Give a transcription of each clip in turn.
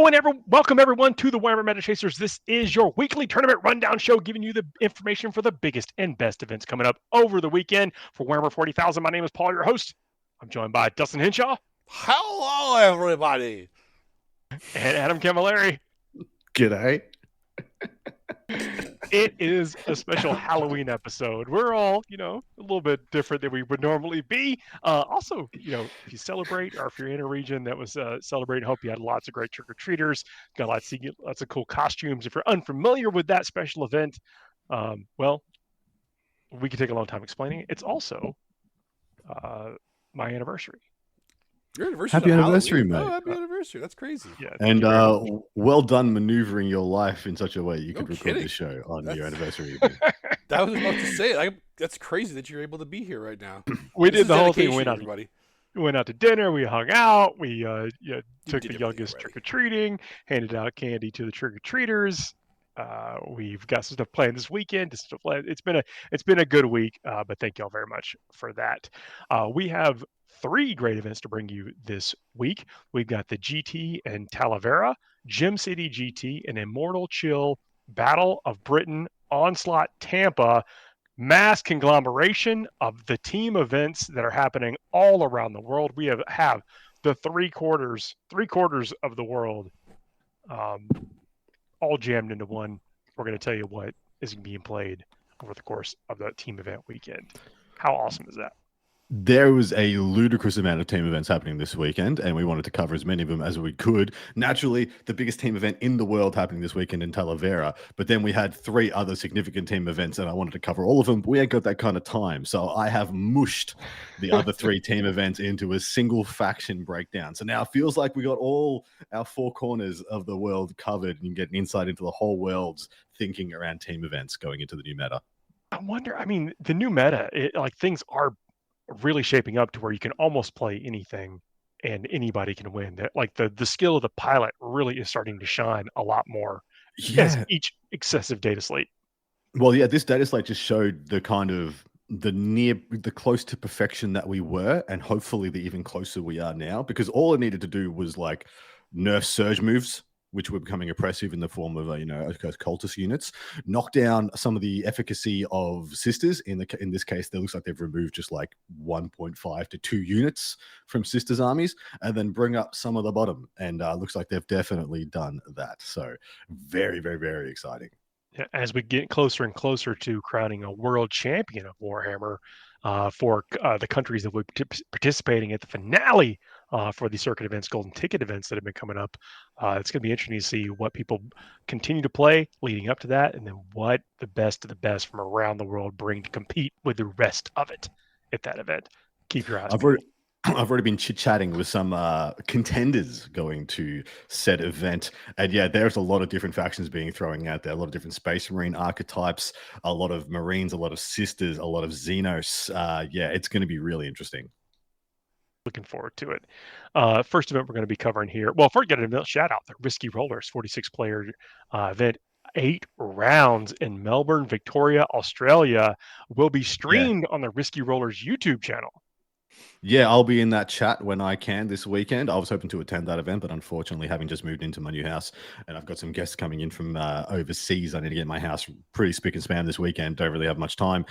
Welcome everyone to the Warhammer Meta Chasers. This is your weekly tournament rundown show, giving you the information for the biggest and best events coming up over the weekend for Warhammer 40,000. My name is Paul, your host. I'm joined by Dustin Henshaw. Hello, everybody. And Adam Camilleri. G'day. It is a special Halloween episode. We're all, a little bit different than we would normally be. Also, if you celebrate or if you're in a region that was celebrating, hope you had lots of great trick-or-treaters, got lots of cool costumes. If you're unfamiliar with that special event, well, we could take a long time explaining it. It's also my anniversary. Your anniversary. Happy anniversary, mate. Oh, happy anniversary. That's crazy. Yeah, and well done maneuvering your life in such a way you could record this show on your anniversry evening. That was about to say it. That's crazy that you're able to be here right now. We did the whole thing. We went out to dinner. We hung out. We took the youngest trick-or-treating, handed out candy to the trick-or-treaters. We've got some stuff planned this weekend. It's been a good week, but thank y'all very much for that. We have 3 great events to bring you this week. We've got the GT and Talavera, Gem City GT, and Immortal Chill Battle of Britain, Onslaught Tampa, mass conglomeration of the team events that are happening all around the world. We have the three quarters of the world all jammed into one. We're going to tell you what is being played over the course of the team event weekend. How awesome is that? There was a ludicrous amount of team events happening this weekend, and we wanted to cover as many of them as we could. Naturally, the biggest team event in the world happening this weekend in Talavera, but then we had 3 other significant team events, and I wanted to cover all of them, but we ain't got that kind of time. So I have mushed the other 3 team events into a single faction breakdown. So now it feels like we got all our 4 corners of the world covered, and you get an insight into the whole world's thinking around team events going into the new meta. I wonder, the new meta, things are really shaping up to where you can almost play anything and anybody can win. That the skill of the pilot really is starting to shine a lot more as each excessive data slate. Well, yeah, this data slate just showed the kind of the close to perfection that we were, and hopefully the even closer we are now, because all it needed to do was nerf surge moves, which were becoming oppressive in the form of, cultist units, knock down some of the efficacy of sisters. In this case, it looks like they've removed just 1.5 to 2 units from sisters armies, and then bring up some of the bottom. And looks like they've definitely done that. So very, very, very exciting. As we get closer and closer to crowning a world champion of Warhammer, for the countries that will be participating at the finale for the circuit events, golden ticket events that have been coming up. It's going to be interesting to see what people continue to play leading up to that, and then what the best of the best from around the world bring to compete with the rest of it at that event. Keep your eyes peeled. I've already been chit-chatting with some contenders going to said event. And yeah, there's a lot of different factions being thrown out there, a lot of different Space Marine archetypes, a lot of Marines, a lot of Sisters, a lot of Xenos. Yeah, it's going to be really interesting. Looking forward to it. First event we're going to be covering here. Well, first, get a shout out, the Risky Rollers 46-player event. 8 rounds in Melbourne, Victoria, Australia will be streamed on the Risky Rollers YouTube channel. Yeah, I'll be in that chat when I can this weekend. I was hoping to attend that event, but unfortunately, having just moved into my new house, and I've got some guests coming in from overseas, I need to get my house pretty spick and span this weekend. Don't really have much time.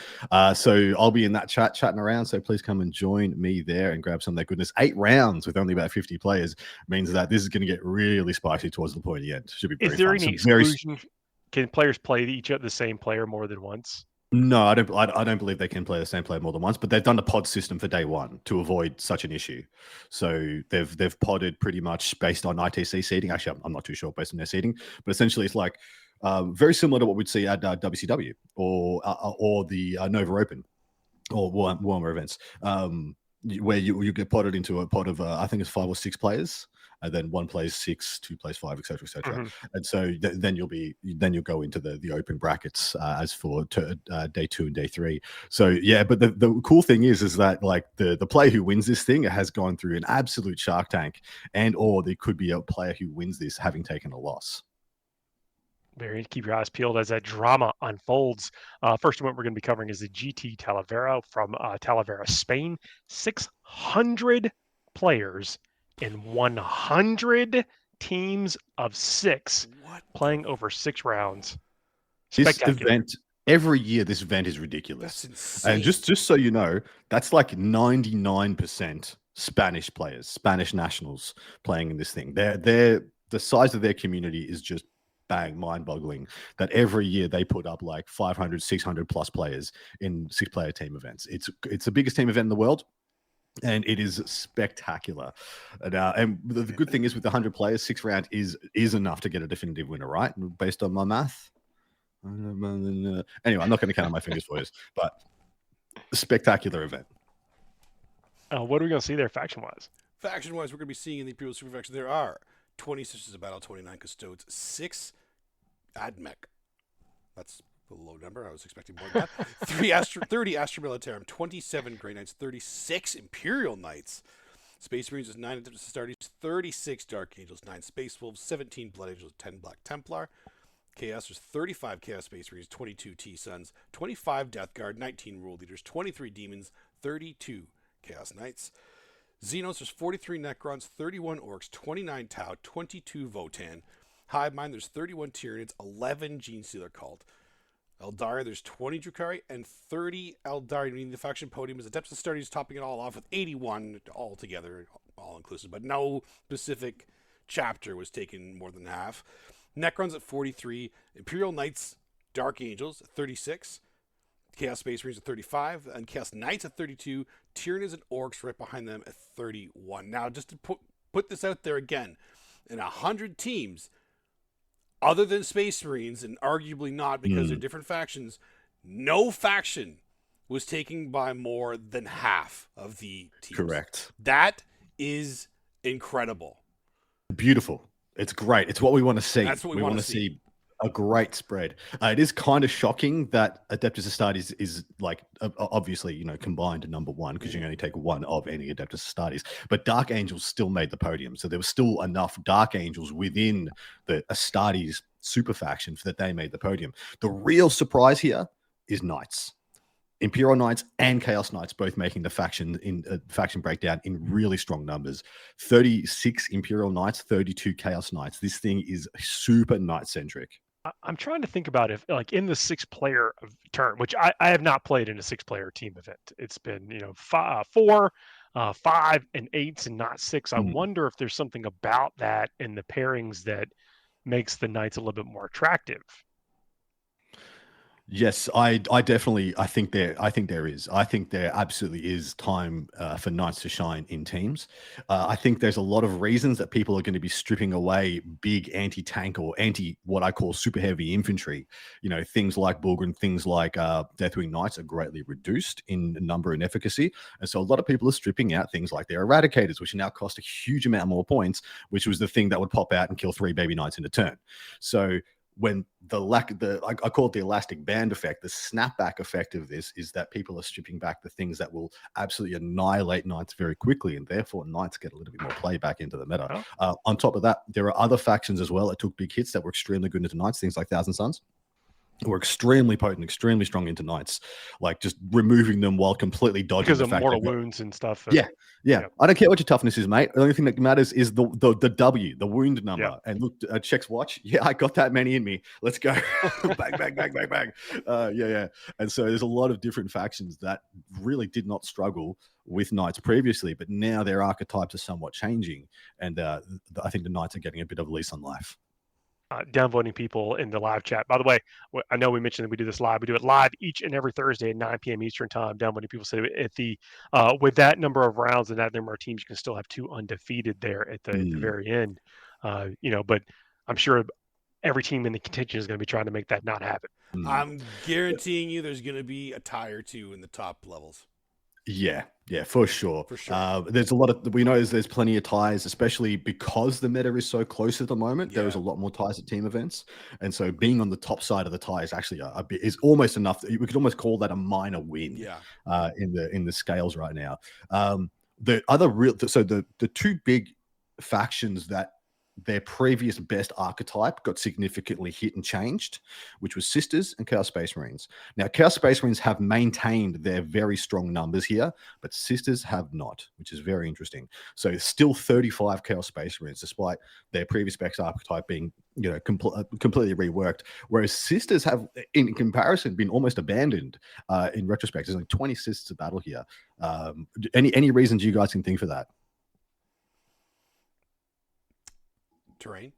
So I'll be in that chat chatting around. So please come and join me there and grab some of that goodness. 8 rounds with only about 50 players means that this is going to get really spicy towards the pointy end. Should be very Is there fun. any exclusion? Can players play the same player more than once? No, I don't believe they can play the same player more than once, but they've done the pod system for day one to avoid such an issue. So they've podded pretty much based on ITC seeding. Actually, I'm not too sure based on their seeding, but essentially it's very similar to what we'd see at WCW or the Nova Open or Warhammer events, where you get potted into a pod of I think it's 5 or 6 players. And then 1 plays 6, 2 plays 5, etc., etc. Mm-hmm. And so then you'll go into the open brackets as for day 2 and day 3. So yeah, but the cool thing is that the player who wins this thing has gone through an absolute Shark Tank, or there could be a player who wins this having taken a loss. Keep your eyes peeled as that drama unfolds. First one we're going to be covering is the GT Talavera from Talavera, Spain. 600 players in 100 teams of 6 playing over 6 rounds. This event, every year, this event is ridiculous. That's insane. And just so you know, that's like 99% Spanish players, Spanish nationals playing in this thing. The size of their community is just mind-boggling, that every year they put up like 500, 600 plus players in 6-player team events. It's the biggest team event in the world. And it is spectacular. And the good thing is with the 100 players, 6 round is enough to get a definitive winner, right? Based on my math. Anyway, I'm not going to count on my fingers for you, but a spectacular event. What are we going to see there faction-wise? Faction-wise, we're going to be seeing in the Imperial Super Faction, there are 20 Sisters of Battle, 29 Custodes, 6 Admech. That's a low number. I was expecting more than that. 30 Astra Militarum, 27 Grey Knights, 36 Imperial Knights. Space Marines is 9 Astartes, 36 Dark Angels, 9 Space Wolves, 17 Blood Angels, 10 Black Templar. Chaos, there's 35 Chaos Space Marines, 22 T-Suns, 25 Death Guard, 19 Rule Leaders, 23 Demons, 32 Chaos Knights. Xenos, there's 43 Necrons, 31 Orcs, 29 Tau, 22 Votan. Hive Mind, there's 31 Tyranids, 11 Genestealer Cult. Eldari, there's 20 Drukhari and 30 Eldari, meaning the faction podium is Adeptus Astartes, topping it all off with 81 altogether, all inclusive, but no specific chapter was taken more than half. Necrons at 43, Imperial Knights, Dark Angels at 36, Chaos Space Marines at 35, and Chaos Knights at 32, Tyranids and Orcs right behind them at 31. Now, just to put this out there again, in 100 teams, other than Space Marines, and arguably not because they're different factions, no faction was taken by more than half of the teams. Correct. That is incredible. Beautiful. It's great. It's what we want to see. That's what we want to see. A great spread. It is kind of shocking that Adeptus Astartes is like obviously combined to number 1 because you can only take one of any Adeptus Astartes. But Dark Angels still made the podium, so there was still enough Dark Angels within the Astartes super faction that they made the podium. The real surprise here is Knights. Imperial Knights and Chaos Knights both making the faction breakdown in really strong numbers. 36 Imperial Knights, 32 Chaos Knights. This thing is super Knight-centric. I'm trying to think about if, like, in the 6-player turn, which I have not played in a 6-player team event. It's been 4, 5, and 8s, and not 6. I wonder if there's something about that in the pairings that makes the Knights a little bit more attractive. Yes, I think there is. I think there absolutely is time for Knights to shine in teams. I think there's a lot of reasons that people are going to be stripping away big anti-tank or what I call super heavy infantry. Things like Bulgrim, things like Deathwing Knights are greatly reduced in number and efficacy. And so a lot of people are stripping out things like their Eradicators, which now cost a huge amount more points, which was the thing that would pop out and kill 3 baby Knights in a turn. So when I call it the elastic band effect, the snapback effect of this is that people are stripping back the things that will absolutely annihilate Knights very quickly, and therefore Knights get a little bit more play back into the meta. On top of that, there are other factions as well that took big hits that were extremely good into Knights, things like Thousand Suns. Were extremely potent, extremely strong into Knights, like just removing them while completely dodging because the of fact mortal wounds and stuff. Yeah. I don't care what your toughness is, mate. The only thing that matters is the W, the wound number. Yeah. And look, checks watch. Yeah, I got that many in me. Let's go. Bang, bang, bang, bang, bang. Yeah. And so there's a lot of different factions that really did not struggle with Knights previously, but now their archetypes are somewhat changing, and I think the Knights are getting a bit of a lease on life. Downvoting people in the live chat. By the way, I know we mentioned that we do this live. We do it live each and every Thursday at 9 p.m. Eastern time. Downvoting people say at the with that number of rounds and that number of teams, you can still have 2 undefeated there at the very end. But I'm sure every team in the contention is going to be trying to make that not happen. I'm guaranteeing you there's going to be a tie or 2 in the top levels. Yeah, for sure. There's a lot of, we know there's plenty of ties, especially because the meta is so close at the moment. There is a lot more ties at team events, and so being on the top side of the tie is actually is almost enough. We could almost call that a minor win. In the scales right now. The other the 2 big factions that their previous best archetype got significantly hit and changed, which was Sisters and Chaos Space Marines. Now, Chaos Space Marines have maintained their very strong numbers here, but Sisters have not, which is very interesting. So still 35 Chaos Space Marines, despite their previous best archetype being, completely reworked. Whereas Sisters have, in comparison, been almost abandoned in retrospect. There's like 20 Sisters of battle here. Any reasons you guys can think for that? Terrain?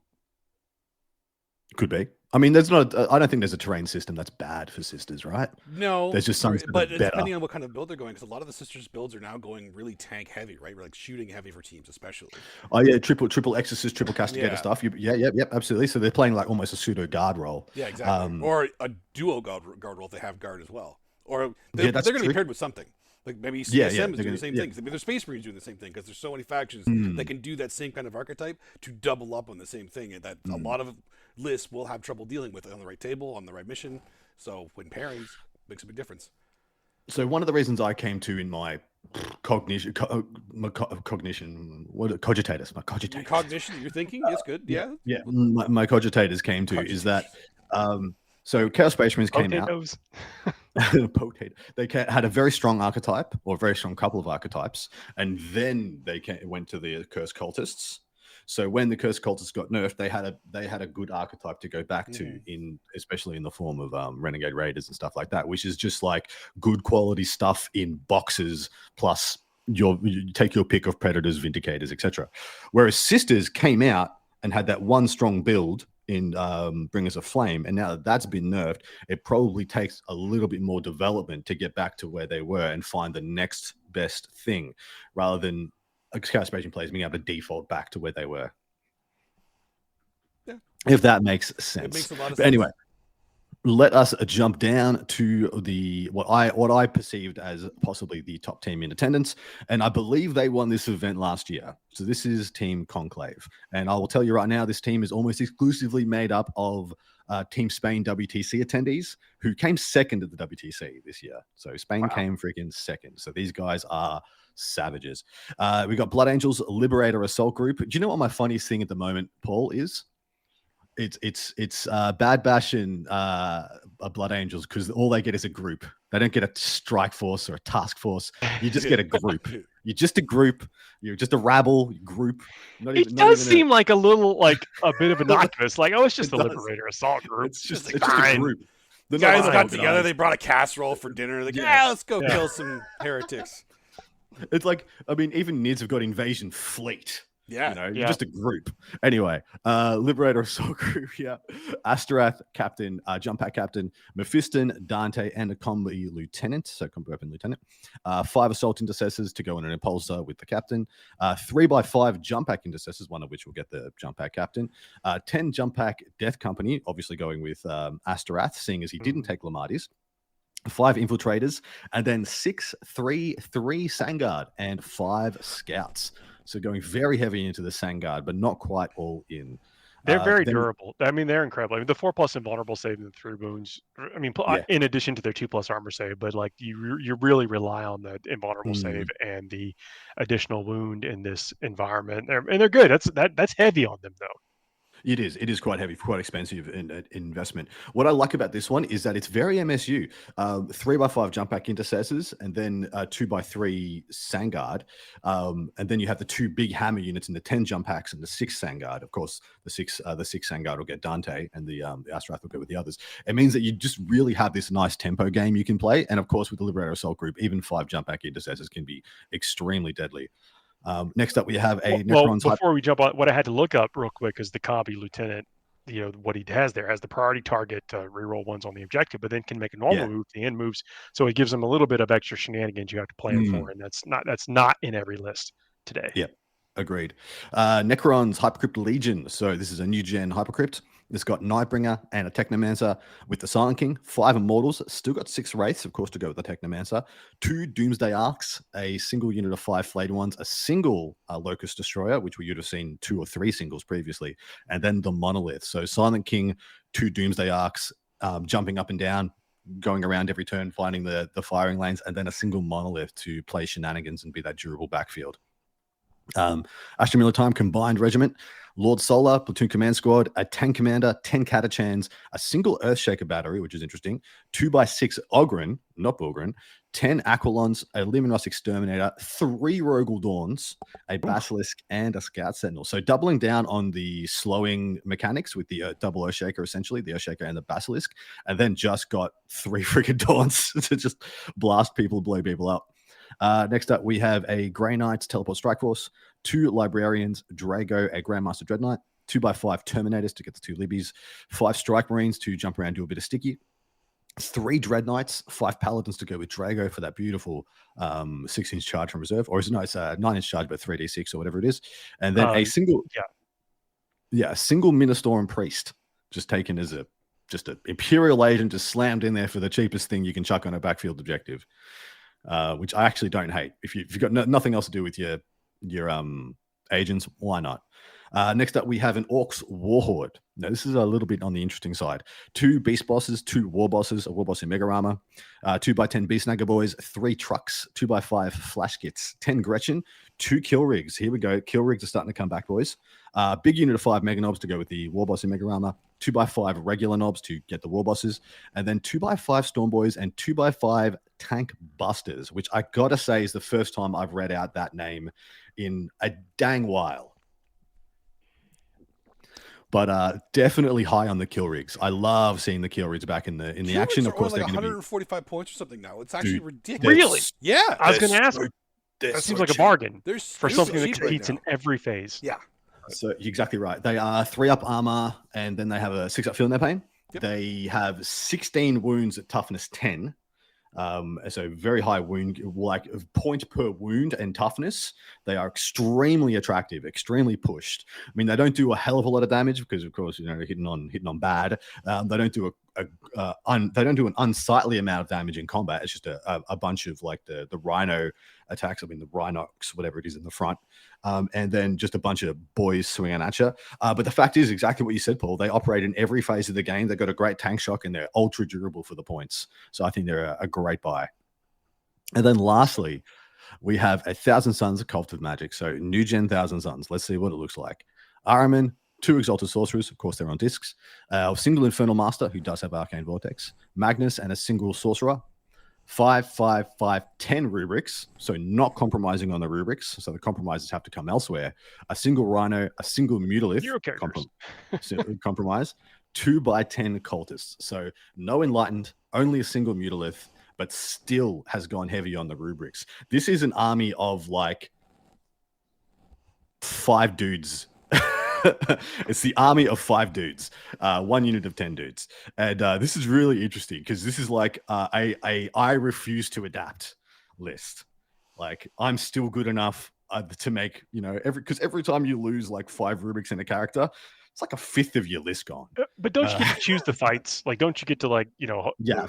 Could be. I mean, there's not. I don't think there's a terrain system that's bad for Sisters, right? No, there's just some. But it's depending on what kind of build they're going, because a lot of the Sisters builds are now going really tank heavy, right? We're like shooting heavy for teams, especially. Oh yeah, triple Exorcist, triple Castigator stuff. Yep, absolutely. So they're playing like almost a pseudo guard role. Yeah, exactly. Or a duo guard role if they have guard as well. Or they're going to be paired with something. Like maybe CSM is doing the same thing. Maybe their Space Marines doing the same thing because there's so many factions that can do that same kind of archetype to double up on the same thing, and that a lot of lists will have trouble dealing with it on the right table, on the right mission. So when pairings makes a big difference. So one of the reasons I came to in my cognition, You're thinking, it's good, yeah. My cogitators came to is that. So Chaos Space Marines came out. They had a very strong archetype, or a very strong couple of archetypes, and then they went to the Cursed Cultists. So when the Cursed Cultists got nerfed, they had a good archetype to go back to, especially in the form of Renegade Raiders and stuff like that, which is just like good quality stuff in boxes, plus you take your pick of Predators, Vindicators, etc. Whereas Sisters came out and had that one strong build in Bringers of Flame, and now that that's been nerfed, it probably takes a little bit more development to get back to where they were and find the next best thing, rather than Chaos Space Marine players being able to default back to where they were. Yeah, if that makes sense. It makes a lot of sense. Anyway, let us jump down to the what I perceived as possibly the top team in attendance, and I believe they won this event last year. So this is Team Conclave, and I will tell you right now, this team is almost exclusively made up of Team Spain WTC attendees who came second at the WTC this year. So Spain came freaking second. So these guys are savages. We got Blood Angels Liberator Assault Group. Do you know what my funniest thing at the moment, Paul, is? It's Bad Bash and Blood Angels, because all they get is a group. They don't get a strike force or a task force. You just get a group. You're just a group. You're just a rabble group. It does seem like a little, like a bit of innocuous. Like, oh, it's just a Liberator Assault Group. It's just a group. The guys got together. They brought a casserole for dinner. Like, let's go kill some heretics. It's like, I mean, even Nids have got Invasion Fleet. Yeah, just a group. Anyway, Liberator Assault Group, Asterath Captain, Jump Pack Captain, Mephiston, Dante, and a Combi Lieutenant, so Combi Weapon Lieutenant. 5 Assault Intercessors to go in an Impulsor with the Captain. 3x5 Jump Pack Intercessors, one of which will get the Jump Pack Captain. 10 Jump Pack Death Company, obviously going with Asterath, seeing as he didn't take Lamartis. 5 Infiltrators, and then 6, 3, 3 Sangard, and 5 Scouts. So going very heavy into the Sangard, but not quite all in. They're very durable. I mean, they're incredible. I mean, the 4+ invulnerable save and the 3 wounds. I mean, in addition to their 2+ armor save, but like you really rely on the invulnerable save and the additional wound in this environment. And they're good. That's heavy on them though. It is quite heavy, quite expensive in investment. What I like about this one is that it's very MSU. 3x5 Jump Pack Intercessors, and then 2x3 Sangard, and then you have the 2 big hammer units and the 10 Jump Packs and the 6 Sangard. Of course, the six Sangard will get Dante, and the Asterath will go with the others. It means that you just really have this nice tempo game you can play, and of course, with the Liberator Assault Group, even 5 Jump Pack Intercessors can be extremely deadly. Next up, we have a Necron's. Before we jump on, what I had to look up real quick is the Combi Lieutenant. What he has there has the priority target reroll ones on the objective, but then can make a normal move, the end moves. So it gives him a little bit of extra shenanigans you have to plan for, and that's not in every list today. Yeah, agreed. Necron's Hypercrypt Legion. So this is a new gen Hypercrypt. It's got Nightbringer and a Technomancer with the Silent King, 5 Immortals, still got 6 Wraiths, of course, to go with the Technomancer, 2 Doomsday Arcs, a single unit of 5 Flayed Ones, a single Locust Destroyer, which we would have seen 2 or 3 singles previously, and then the Monolith. So Silent King, 2 Doomsday Arcs, jumping up and down, going around every turn, finding the firing lanes, and then a single Monolith to play shenanigans and be that durable backfield. Astra Militime Combined Regiment, Lord Solar, Platoon Command Squad, a 10 Commander, 10 Catachans, a single Earthshaker battery, which is interesting, 2x6 Ogren, not Bulgren, 10 Aquilons, a Leman Russ Exterminator, 3 Rogal Dawns, a Basilisk, and a Scout Sentinel. So doubling down on the slowing mechanics with the double Earthshaker, essentially, the Earthshaker and the Basilisk, and then just got 3 freaking Dawns to just blast people, blow people up. Next up, we have a Grey Knights Teleport Strike Force, 2 Librarians, Drago, a Grandmaster Dread Knight, 2x5 Terminators to get the 2 Libbies, 5 Strike Marines to jump around, do a bit of sticky, 3 Dread Knights, 5 Paladins to go with Drago for that beautiful 6-inch charge from reserve, or it's 9-inch charge, but 3d6 or whatever it is, and then a single Ministorum Priest, just taken as an Imperial agent, just slammed in there for the cheapest thing you can chuck on a backfield objective. Which I actually don't hate. If you've got nothing else to do with your agents, why not? Next up, we have an Orcs Warhorde. Now, this is a little bit on the interesting side. 2 Beast Bosses, 2 War Bosses, a War Boss in Mega Armor, 2x10 Beast Snagger Boys, 3 Trucks, 2x5 Flash Kits, 10 Gretchen, 2 Kill Rigs. Here we go. Kill Rigs are starting to come back, boys. Big unit of 5 Mega Knobs to go with the War Boss in Mega Armor, 2x5 regular knobs to get the War Bosses, and then 2x5 Storm Boys and 2x5 Tank Busters, which I gotta say is the first time I've read out that name in a dang while. But definitely high on the kill rigs. I love seeing the kill rigs back in the kill action. Of course, like they're going to be 145 points or something now. It's actually ridiculous. Really? Yeah. I was going to ask. That seems like a bargain for something that competes in every phase. Yeah. So you're exactly right. They are 3-up armor, and then they have a 6-up feel in their pain. Yep. They have 16 wounds at toughness 10. So very high wound, like point per wound and toughness. They are extremely attractive, extremely pushed. I mean, they don't do a hell of a lot of damage because, of course, they're hitting on bad. They don't do they don't do an unsightly amount of damage in combat. It's just a bunch of like the rhino attacks. I mean, the Rhinox, whatever it is in the front, and then just a bunch of boys swinging at you. But the fact is exactly what you said, Paul. They operate in every phase of the game. They've got a great tank shock and they're ultra durable for the points. So I think they're a great buy. And then lastly, we have 1,000 Suns of Cult of Magic. So new gen 1,000 Suns. Let's see what it looks like. Ahriman, 2 Exalted Sorcerers. Of course, they're on discs. A single Infernal Master who does have Arcane Vortex. Magnus and a single Sorcerer. 5, 5, 5, 10 rubrics, so not compromising on the rubrics. So the compromises have to come elsewhere. A single Rhino, a single Mutalith, compromise. 2x10 cultists. So no Enlightened, only a single Mutalith, but still has gone heavy on the rubrics. This is an army of like 5 dudes. It's the army of 5 dudes, 1 unit of 10 dudes, and this is really interesting because this is like I refuse to adapt list. Like I'm still good enough to make every time you lose like 5 rubrics in a character, it's like a fifth of your list gone. But don't you get to choose the fights? Like, don't you get to Yeah.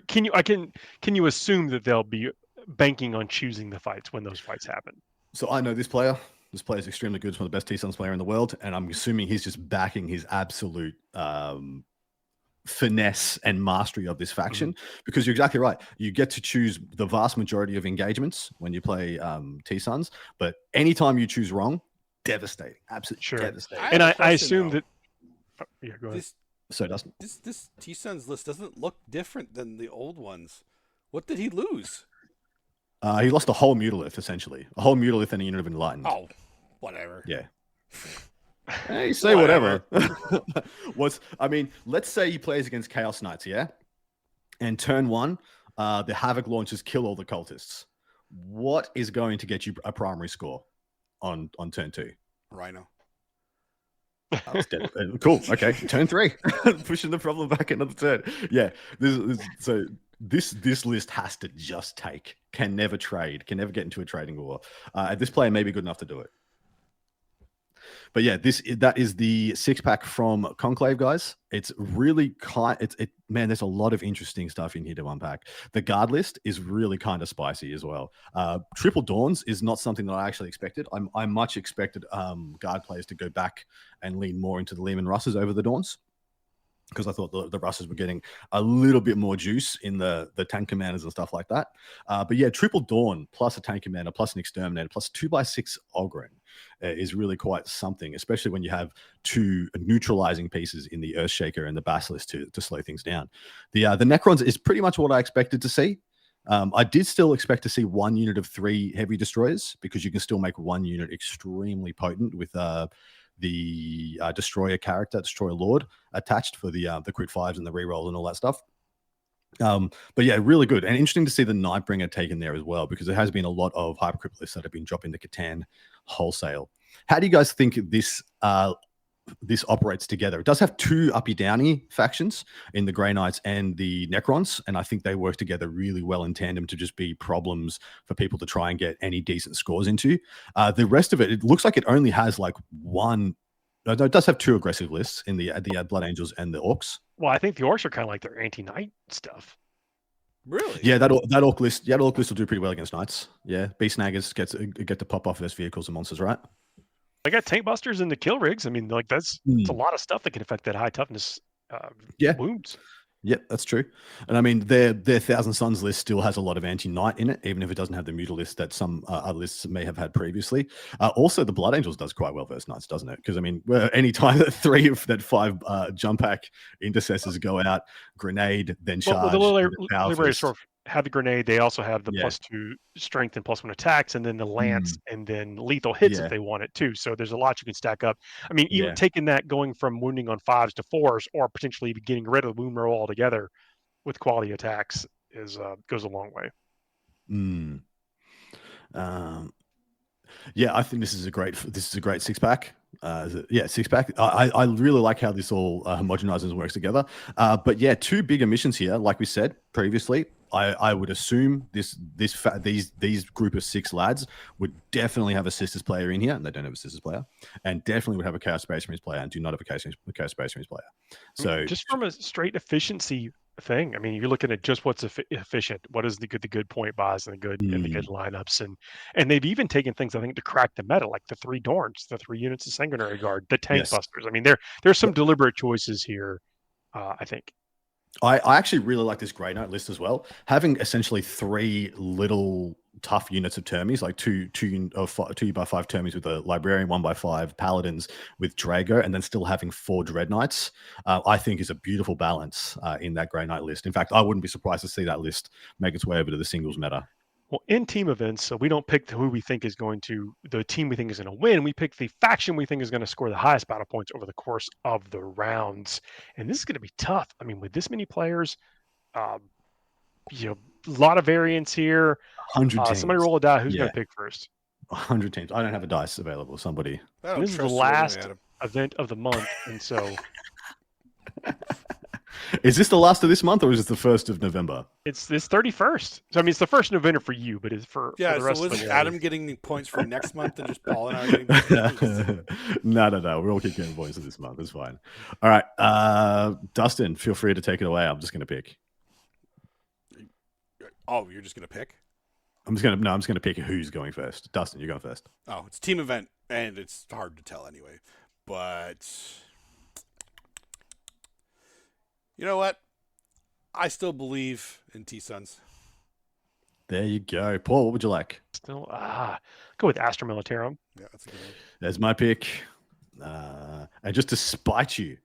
Can you assume that they'll be banking on choosing the fights when those fights happen? So I know this player. This player is extremely good. He's one of the best T-Suns player in the world. And I'm assuming he's just backing his absolute finesse and mastery of this faction, because you're exactly right. You get to choose the vast majority of engagements when you play T-Suns. But anytime you choose wrong, devastating. Absolutely devastating. And I assume that... yeah, go ahead. Dustin? This T-Suns list doesn't look different than the old ones. What did he lose? He lost a whole Mutalith, essentially. A whole Mutalith and a unit of Enlightened. Oh, whatever. Yeah. Hey, say whatever. Let's say he plays against Chaos Knights, yeah? And turn 1, the Havoc launchers kill all the cultists. What is going to get you a primary score on turn 2? Rhino. Cool. Okay. Turn 3. Pushing the problem back another turn. Yeah. This list has to just take. Can never trade. Can never get into a trading war. This player may be good enough to do it. But yeah, that is the 6-pack from Conclave, guys. It's really man, there's a lot of interesting stuff in here to unpack. The guard list is really kind of spicy as well. Triple Dawns is not something that I actually expected. I much expected guard players to go back and lean more into the Leman Russes over the Dawns. because I thought the Russes were getting a little bit more juice in the tank commanders and stuff like that. But yeah, triple Dawn plus a tank commander plus an exterminator plus 2x6 Ogryn is really quite something, especially when you have 2 neutralizing pieces in the Earthshaker and the Basilisk to slow things down. The Necrons is pretty much what I expected to see. I did still expect to see 1 unit of 3 heavy destroyers, because you can still make 1 unit extremely potent with the destroyer character, destroyer lord, attached for the crit 5s and the reroll and all that stuff. But yeah, really good and interesting to see the Nightbringer taken there as well, because there has been a lot of hypercrypt lists that have been dropping the Catan wholesale. How do you guys think this operates together? It does have 2 uppy downy factions in the Grey Knights and the Necrons, and I think they work together really well in tandem to just be problems for people to try and get any decent scores into. The rest of it looks like it only has like 1. No, it does have 2 aggressive lists in the Blood Angels and the Orcs. Well, I think the Orcs are kind of like their anti-Knight stuff. Really? Yeah, that Orc list. Yeah, the Orc list will do pretty well against Knights. Yeah, Beast Snaggers get to pop off as vehicles and monsters, right? I got tank busters and the kill rigs. I mean, like that's a lot of stuff that can affect that high toughness wounds. Yep, that's true. And I mean, their Thousand Suns list still has a lot of anti-Knight in it, even if it doesn't have the Mutalist that some other lists may have had previously. Also, the Blood Angels does quite well versus Knights, doesn't it? Because I mean, any time that 3 of that 5 jump pack intercessors go out, grenade, then charge. Well, the Liberators sort of have the grenade. They also have the +2 strength and +1 attacks, and then the lance, and then lethal hits if they want it too. So there's a lot you can stack up. I mean, even taking that, going from wounding on 5s to 4s, or potentially getting rid of the wound roll altogether with quality attacks goes a long way. Yeah, I think this is a great 6-pack. 6-pack. I really like how this all homogenizes and works together. But yeah, 2 bigger missions here, like we said previously. I would assume these group of 6 lads would definitely have a Sisters player in here, and they don't have a Sisters player, and definitely would have a Chaos Space Marines player, and do not have a Chaos Space Marines player. So just from a straight efficiency thing, I mean, you're looking at just what's efficient. What is the good point buys and the good lineups, and they've even taken things, I think, to crack the meta, like the 3 Dorns, the 3 units of Sanguinary Guard, the tank busters. I mean, there's some deliberate choices here, I think. I actually really like this Grey Knight list as well. Having essentially 3 little tough units of Termies, like 2 2x5 Termies with a Librarian, 1x5 Paladins with Drago, and then still having 4 Dreadknights, I think is a beautiful balance in that Grey Knight list. In fact, I wouldn't be surprised to see that list make its way over to the singles meta. Well, in team events, so we don't pick the team we think is going to win. We pick the faction we think is going to score the highest battle points over the course of the rounds. And this is going to be tough. I mean, with this many players, a lot of variance here. 100 teams. Somebody roll a die. Who's going to pick first? 100 teams. I don't have a dice available. Somebody. This is the last event of the month, and so. Is this the last of this month, or is it the 1st of November? It's this 31st. So I mean, it's the 1st of November for you, but it's for the rest of the world. Adam getting the points for next month, and just Paul and I are getting the points? No. We're all keep getting points for this month. It's fine. All right, Dustin, feel free to take it away. I'm just going to pick. Oh, you're just going to pick? I'm just going to pick who's going first. Dustin, you're going first. Oh, it's a team event, and it's hard to tell anyway. But you know what? I still believe in T-Suns. There you go. Paul, what would you like? Still, go with Astra Militarum. Yeah, that's a good one. There's my pick. And just to spite you,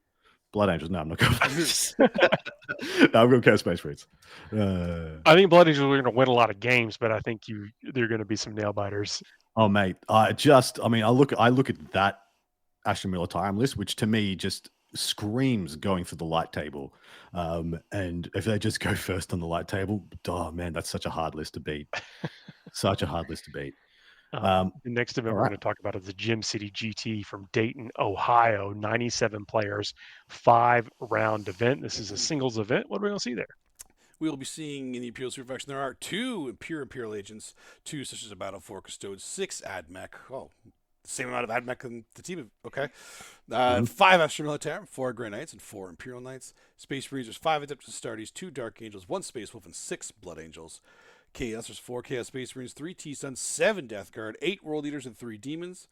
Blood Angels. No, I'm not going for I'm going to Chaos Space Marines. I think Blood Angels are going to win a lot of games, but I think they're going to be some nail biters. Oh, mate. I look at that Astra Militarum list, which to me just screams going for the light table. And if they just go first on the light table, oh man, that's such a hard list to beat. Such a hard list to beat. The next event we're going to talk about is the Gym City GT from Dayton, Ohio. 97 players, 5-round event. This is a singles event. What are we going to see there? We will be seeing in the Imperial Super Faction there are 2 Imperial Agents, 2 Sisters of Battle, 4 Custodes, 6 AdMech. Oh, same amount of AdMech in the team. Okay. 5 Astra Militarum, 4 Grey Knights, and 4 Imperial Knights. Space Marines, 5 Adeptus Astartes, 2 Dark Angels, 1 Space Wolf, and 6 Blood Angels. Chaos, there's 4 Chaos Space Marines, 3 T-Suns, 7 Death Guard, 8 World Eaters, and 3 Demons.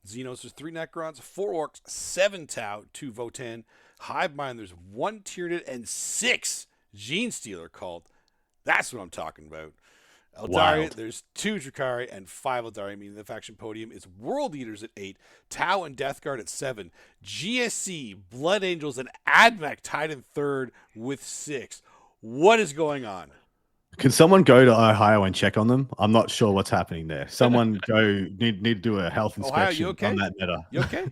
Xenos, there's 3 Necrons, 4 Orcs, 7 Tau, 2 Votan. Hive Mind, there's 1 Tyranid and 6 Gene Stealer cult. That's what I'm talking about. Eldari, there's 2 Drukhari and 5 Eldari, meaning the faction podium is World Eaters at 8, Tau and Death Guard at 7, GSC, Blood Angels, and Admech tied in 3rd with 6. What is going on? Can someone go to Ohio and check on them? I'm not sure what's happening there. Someone need to do a health inspection on that meta. You okay?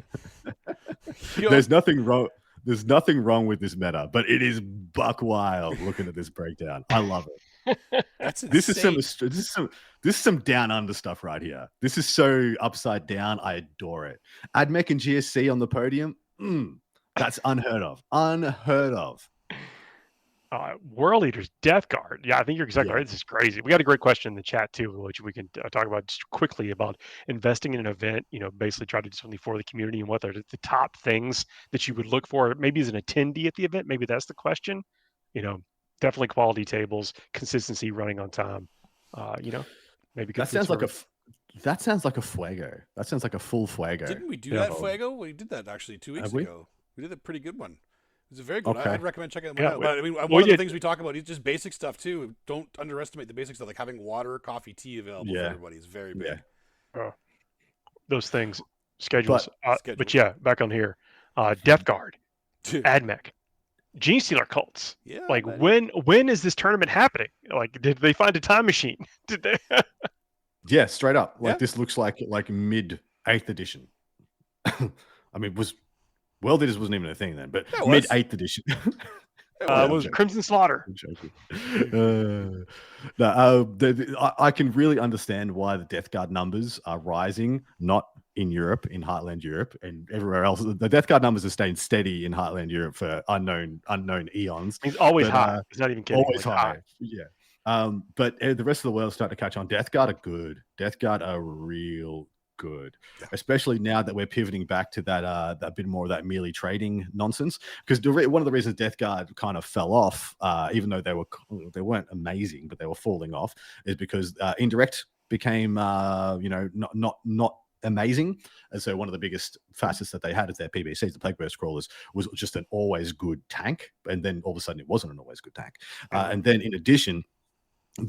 There's nothing wrong. There's nothing wrong with this meta, but it is buck wild looking at this breakdown. I love it. That's insane. This is some down under stuff right here. This is so upside down. I adore it. Admech and GSC on the podium. That's unheard of. Unheard of. World Eaters, Death Guard. Yeah, I think you're exactly right. This is crazy. We got a great question in the chat too, which we can talk about just quickly about investing in an event. Basically try to do something for the community and what are the top things that you would look for, maybe as an attendee at the event. Maybe that's the question. Definitely quality tables, consistency, running on time. Maybe that sounds like that sounds like a Fuego. That sounds like a full Fuego. Didn't we do that Fuego? We did that actually 2 weeks ago. We did a pretty good one. It's a very good. Okay. I'd recommend checking it out. But I mean, one of the things we talk about is just basic stuff too. Don't underestimate the basic stuff, like having water, coffee, tea available for everybody is very big. Those things, schedules. But yeah, back on here, Death Guard, Admech, Gene Stealer cults. Yeah. Like when is this tournament happening? Like, did they find a time machine? Did they? Yeah, straight up. This looks like mid 8th edition. I mean, World Eaters wasn't even a thing then, but mid 8th edition. It was Crimson Slaughter. I can really understand why the Death Guard numbers are rising, not in Europe, in Heartland Europe, and everywhere else. The Death Guard numbers are staying steady in Heartland Europe for unknown eons. It's always high. It's not even kidding. Always high. Yeah. But the rest of the world is starting to catch on. Death Guard are good. Death Guard are real good, especially now that we're pivoting back to that bit more of that melee trading nonsense. Because one of the reasons Death Guard kind of fell off, even though they weren't amazing, but they were falling off, is because indirect became not amazing. And so one of the biggest facets that they had as their PBCs, the Plague Burst Crawlers, was just an always good tank, and then all of a sudden it wasn't an always good tank. And then in addition,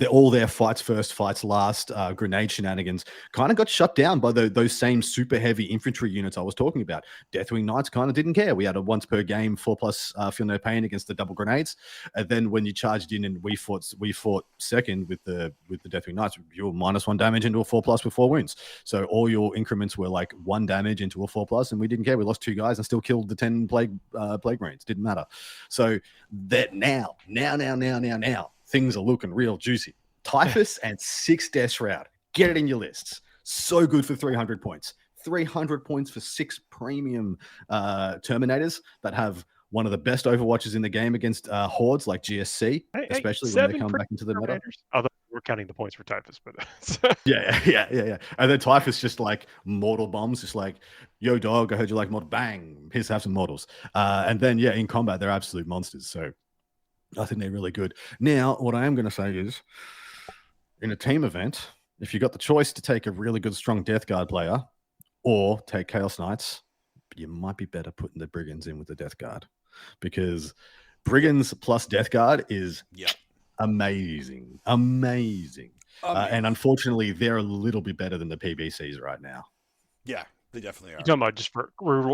all their fights first, fights last, grenade shenanigans kind of got shut down by those same super heavy infantry units I was talking about. Deathwing Knights kind of didn't care. We had a once per game 4+ feel no pain against the double grenades, and then when you charged in and we fought second with the Deathwing Knights, you were -1 damage into a 4+ with 4 wounds. So all your increments were like 1 damage into a 4+, and we didn't care. We lost 2 guys and still killed the 10 plague marines. Didn't matter. So that now. Things are looking real juicy. Typhus and 6 Death Shroud. Get it in your lists. So good for 300 points. 300 points for 6 premium Terminators that have one of the best Overwatches in the game against hordes like GSC, especially when they come back into the meta. Although we're counting the points for Typhus, but yeah. And then Typhus just like mortal bombs, just like, yo dog, I heard you like mortal, bang, here's have some mortals. And then in combat they're absolute monsters. So I think they're really good. Now, what I am going to say is, in a team event, if you got the choice to take a really good, strong Death Guard player or take Chaos Knights, you might be better putting the Brigands in with the Death Guard, because Brigands plus Death Guard is amazing. And unfortunately, they're a little bit better than the PBCs right now. Yeah. They definitely are. You're talking about just for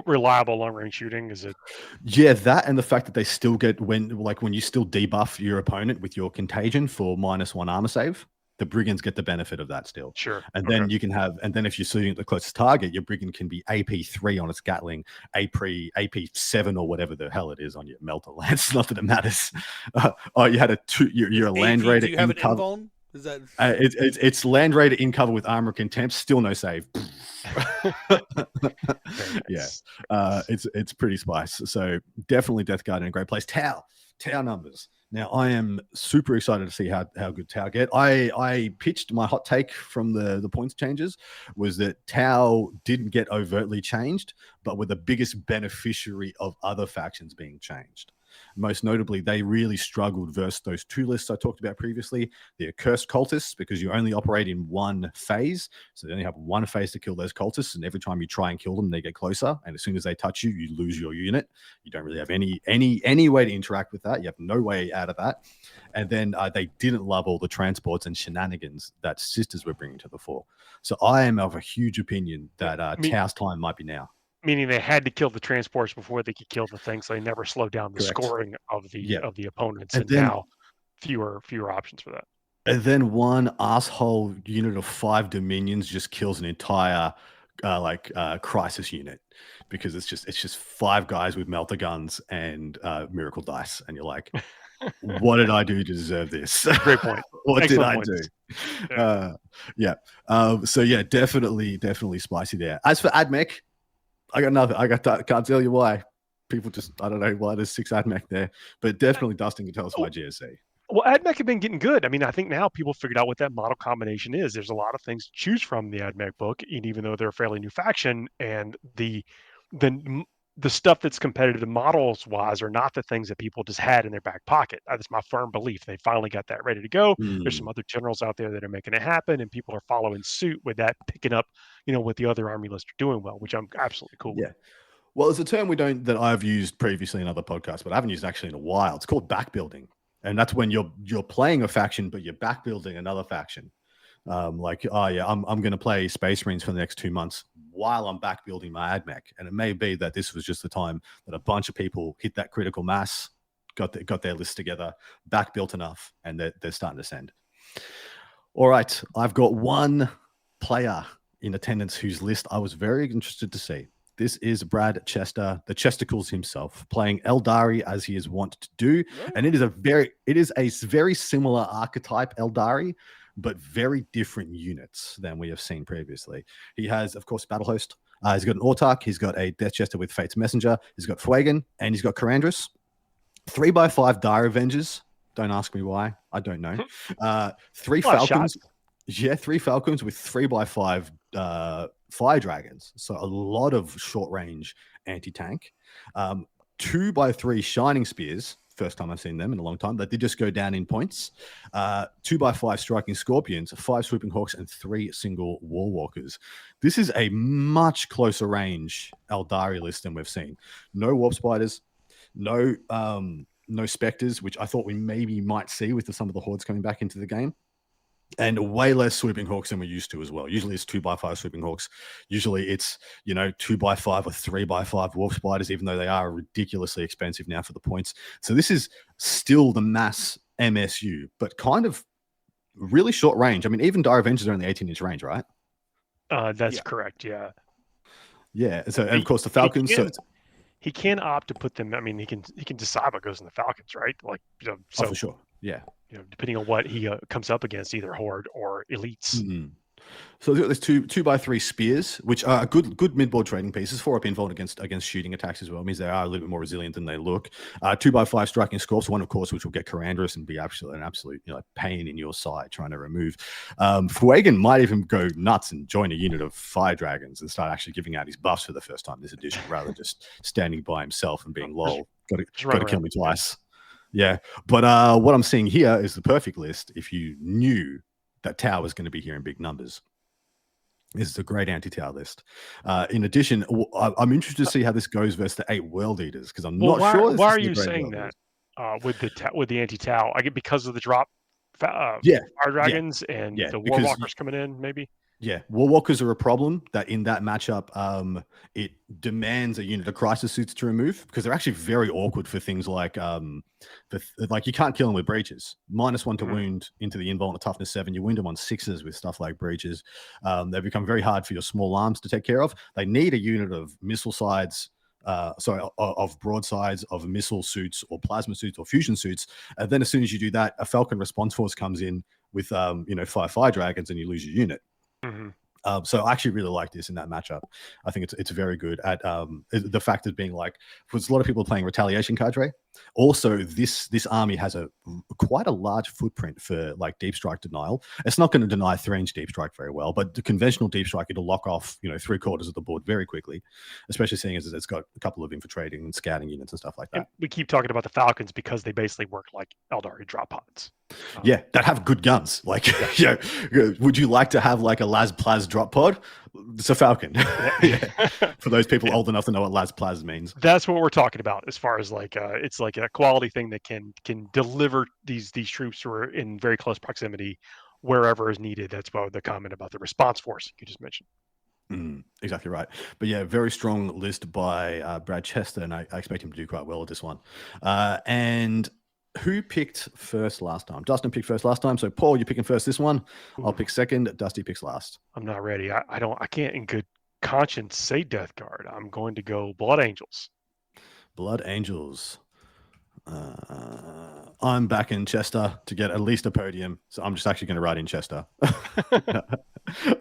reliable long-range shooting? Is it? Yeah, that and the fact that they still get when you still debuff your opponent with your contagion for -1 armor save, the Brigands get the benefit of that still. Sure. And then you can have, and then if you're shooting at the closest target, your Brigand can be AP3 on its Gatling, AP7 or whatever the hell it is on your Melter Lance. Not that it matters. You had you're a land raider. Do you have an invuln? Is that it's land raider in cover with armor contempt, still no save. It's pretty spice. So definitely Death Guard in a great place. Tau numbers. Now I am super excited to see how good Tau get. I pitched my hot take from the points changes was that Tau didn't get overtly changed, but were the biggest beneficiary of other factions being changed. Most notably, they really struggled versus those two lists I talked about previously, the accursed cultists, because you only operate in one phase. So they only have one phase to kill those cultists, and every time you try and kill them, they get closer. And as soon as they touch you, you lose your unit. You don't really have any way to interact with that. You have no way out of that. And then they didn't love all the transports and shenanigans that sisters were bringing to the fore. So I am of a huge opinion that Tau's time might be now. Meaning they had to kill the transports before they could kill the things. So they never slowed down the scoring of the opponents. And then, now fewer options for that. And then one asshole unit of 5 dominions just kills an entire crisis unit, because it's just 5 guys with melter guns and miracle dice, and you're like, what did I do to deserve this? Great point. What Excellent did I do? So yeah, definitely spicy there. As for AdMech, I got nothing. Can't tell you why. People just, I don't know why there's 6 AdMech there, but definitely Dustin can tell us why GSC. Well, AdMech have been getting good. I mean, I think now people figured out what that model combination is. There's a lot of things to choose from in the AdMech book, and even though they're a fairly new faction, and the stuff that's competitive models wise are not the things that people just had in their back pocket. That's my firm belief. They finally got that ready to go. There's some other generals out there that are making it happen, and people are following suit with that, picking up, what the other army lists are doing well, which I'm absolutely cool with. Well, it's a term that I've used previously in other podcasts, but I haven't used actually in a while. It's called backbuilding. And that's when you're playing a faction, but you're backbuilding another faction. I'm going to play Space Marines for the next 2 months while I'm backbuilding my AdMech. And it may be that this was just the time that a bunch of people hit that critical mass, got their list together, backbuilt enough, and they're starting to send. All right, I've got one player in attendance whose list I was very interested to see. This is Brad Chester, the Chesticles himself, playing Eldari as he is wont to do. And it is a very similar archetype Eldari, but very different units than we have seen previously. He has, of course, Battle Host. He's got an Autarch. He's got a Death Chester with Fate's Messenger. He's got Fuegan, and he's got Karandrus. 3x5 Dire Avengers. Don't ask me why. I don't know. 3 Falcons. Yeah, 3 Falcons with 3x5 Fire Dragons. So a lot of short-range anti-tank. 2x3 Shining Spears. First time I've seen them in a long time. They did just go down in points. 2x5 Striking Scorpions, 5 Swooping Hawks, and 3 single Warwalkers. This is a much closer range Eldari list than we've seen. No Warp Spiders, no Spectres, which I thought we maybe might see with some of the Hordes coming back into the game. And way less Swooping Hawks than we're used to as well. Usually it's 2x5 Swooping Hawks. Usually it's, 2x5 or 3x5 Wolf Spiders, even though they are ridiculously expensive now for the points. So this is still the mass MSU, but kind of really short range. I mean, even Dire Avengers are in the 18-inch range, right? That's correct, yeah. Yeah, so and of course the Falcons. He can opt to put them. I mean, he can decide what goes in the Falcons, right? Like, so for sure, yeah. Depending on what he comes up against, either Horde or Elites. Mm-hmm. So there's 2x3 Spears, which are good mid-board trading pieces. 4 up involved against shooting attacks as well. It means they are a little bit more resilient than they look. 2x5 Striking Scorps, one of course which will get Karandrus and be an absolute pain in your side trying to remove. Fuegan might even go nuts and join a unit of Fire Dragons and start actually giving out his buffs for the first time this edition, rather than just standing by himself and being lol. Got to kill me twice. Yeah, but what I'm seeing here is the perfect list if you knew that Tau was going to be here in big numbers. This is a great anti-Tau list. In addition, I'm interested to see how this goes versus the 8 World Eaters, because I'm not sure. Why are you saying that with the anti-Tau? I get because of the drop Fire Dragons and the Warwalkers coming in, maybe? Yeah, Warwalkers are a problem that in that matchup, it demands a unit of crisis suits to remove, because they're actually very awkward for things like you can't kill them with breaches. -1 to wound into the invuln at toughness 7. You wound them on 6s with stuff like breaches. They become very hard for your small arms to take care of. They need a unit of missile sides. Of broadsides, of missile suits or plasma suits or fusion suits. And then as soon as you do that, a Falcon response force comes in with 5 Fire Dragons and you lose your unit. Mm-hmm. So I actually really like this in that matchup. I think it's very good at the fact of being like, because a lot of people playing Retaliation Cadre, Also, this army has quite a large footprint for like deep strike denial. It's not going to deny 3-inch deep strike very well, but the conventional deep strike, it'll lock off 3/4 of the board very quickly, especially seeing as it's got a couple of infiltrating and scouting units and stuff like that. And we keep talking about the Falcons because they basically work like Eldari drop pods. Yeah, that have good guns. Like, would you like to have like a Las Plaz drop pod? It's a Falcon. For those people old enough to know what Las Plaz means. That's what we're talking about as far as like it's like a quality thing that can deliver these troops who are in very close proximity wherever is needed. That's why the comment about the response force you just mentioned. Exactly right. But yeah, very strong list by Brad Chester, and I expect him to do quite well with this one. And who picked first last time? Dustin picked first last time. So Paul, you're picking first this one. I'll pick second. Dusty picks last. I'm not ready. I can't in good conscience say Death Guard. I'm going to go Blood Angels. Blood Angels. I'm back in Chester to get at least a podium. So I'm just actually going to write in Chester.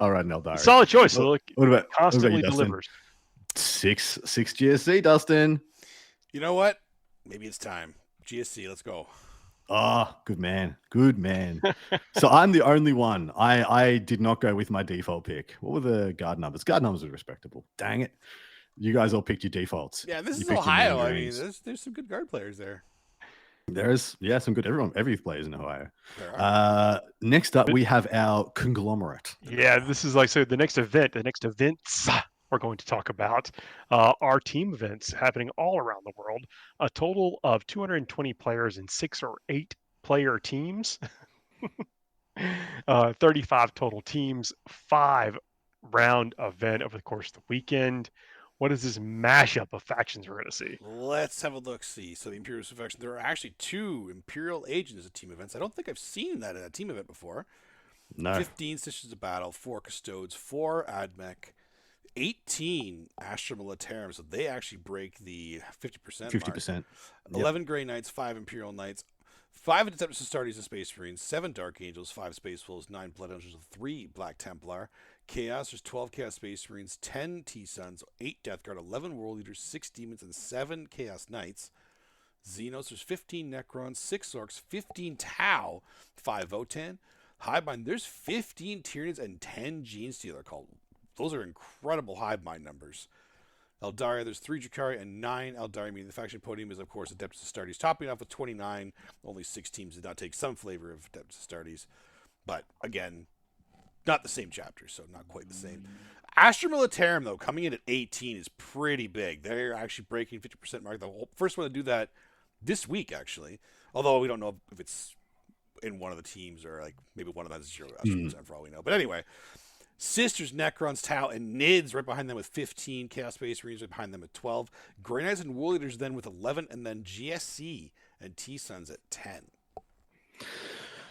All right, Eldari. Solid choice. Look, what about constantly you, delivers. Six GSC, Dustin. You know what? Maybe it's time. GSC, let's go. Oh, good man. So I'm the only one. I did not go with my default pick. What were the guard numbers? Guard numbers are respectable. Dang it. You guys all picked your defaults. Yeah, this is Ohio. I mean, there's some good guard players there. There's some good every player's in Ohio. Next up we have our conglomerate. Yeah, this is like the next events we're going to talk about are team events happening all around the world. A total of 220 players in 6 or 8 player teams. 35 total teams, 5 round event over the course of the weekend. What is this mashup of factions we're going to see? Let's have a look-see. So the Imperial faction, there are actually 2 Imperial Agents at team events. I don't think I've seen that in a team event before. No. 15 Stations of Battle, 4 Custodes, 4 Admech, 18 Astra Militarum, so they actually break the 50% 50%. mark. 11 Grey Knights, 5 Imperial Knights, 5 Adeptus Astartes and Space Marines, 7 Dark Angels, 5 Space Wolves, 9 Blood Angels, 3 Black Templar. Chaos, there's 12 Chaos Space Marines, 10 T-Suns, 8 Death Guard, 11 World Leaders, 6 Demons, and 7 Chaos Knights. Xenos, there's 15 Necrons, 6 Orcs, 15 Tau, 5 Votan. Highbind, there's 15 Tyranids and 10 Gene Stealer called. Those are incredible Highbind numbers. Eldari, there's 3 Drakari and 9 Eldari, meaning the faction podium is, of course, Adeptus Astartes, topping off with 29. Only 6 teams did not take some flavor of Adeptus Astartes. But, again, not the same chapter, so not quite the same. Astra Militarum, though, coming in at 18 is pretty big. They're actually breaking 50% mark. The first one to do that this week, actually. Although we don't know if it's in one of the teams or like maybe one of them is 0 Astra Militarum for all we know. But anyway, Sisters, Necrons, Tau, and Nids right behind them with 15. Chaos Space Marines right behind them at 12. Grey Knights and War Leaders then with 11. And then GSC and T-Suns at 10.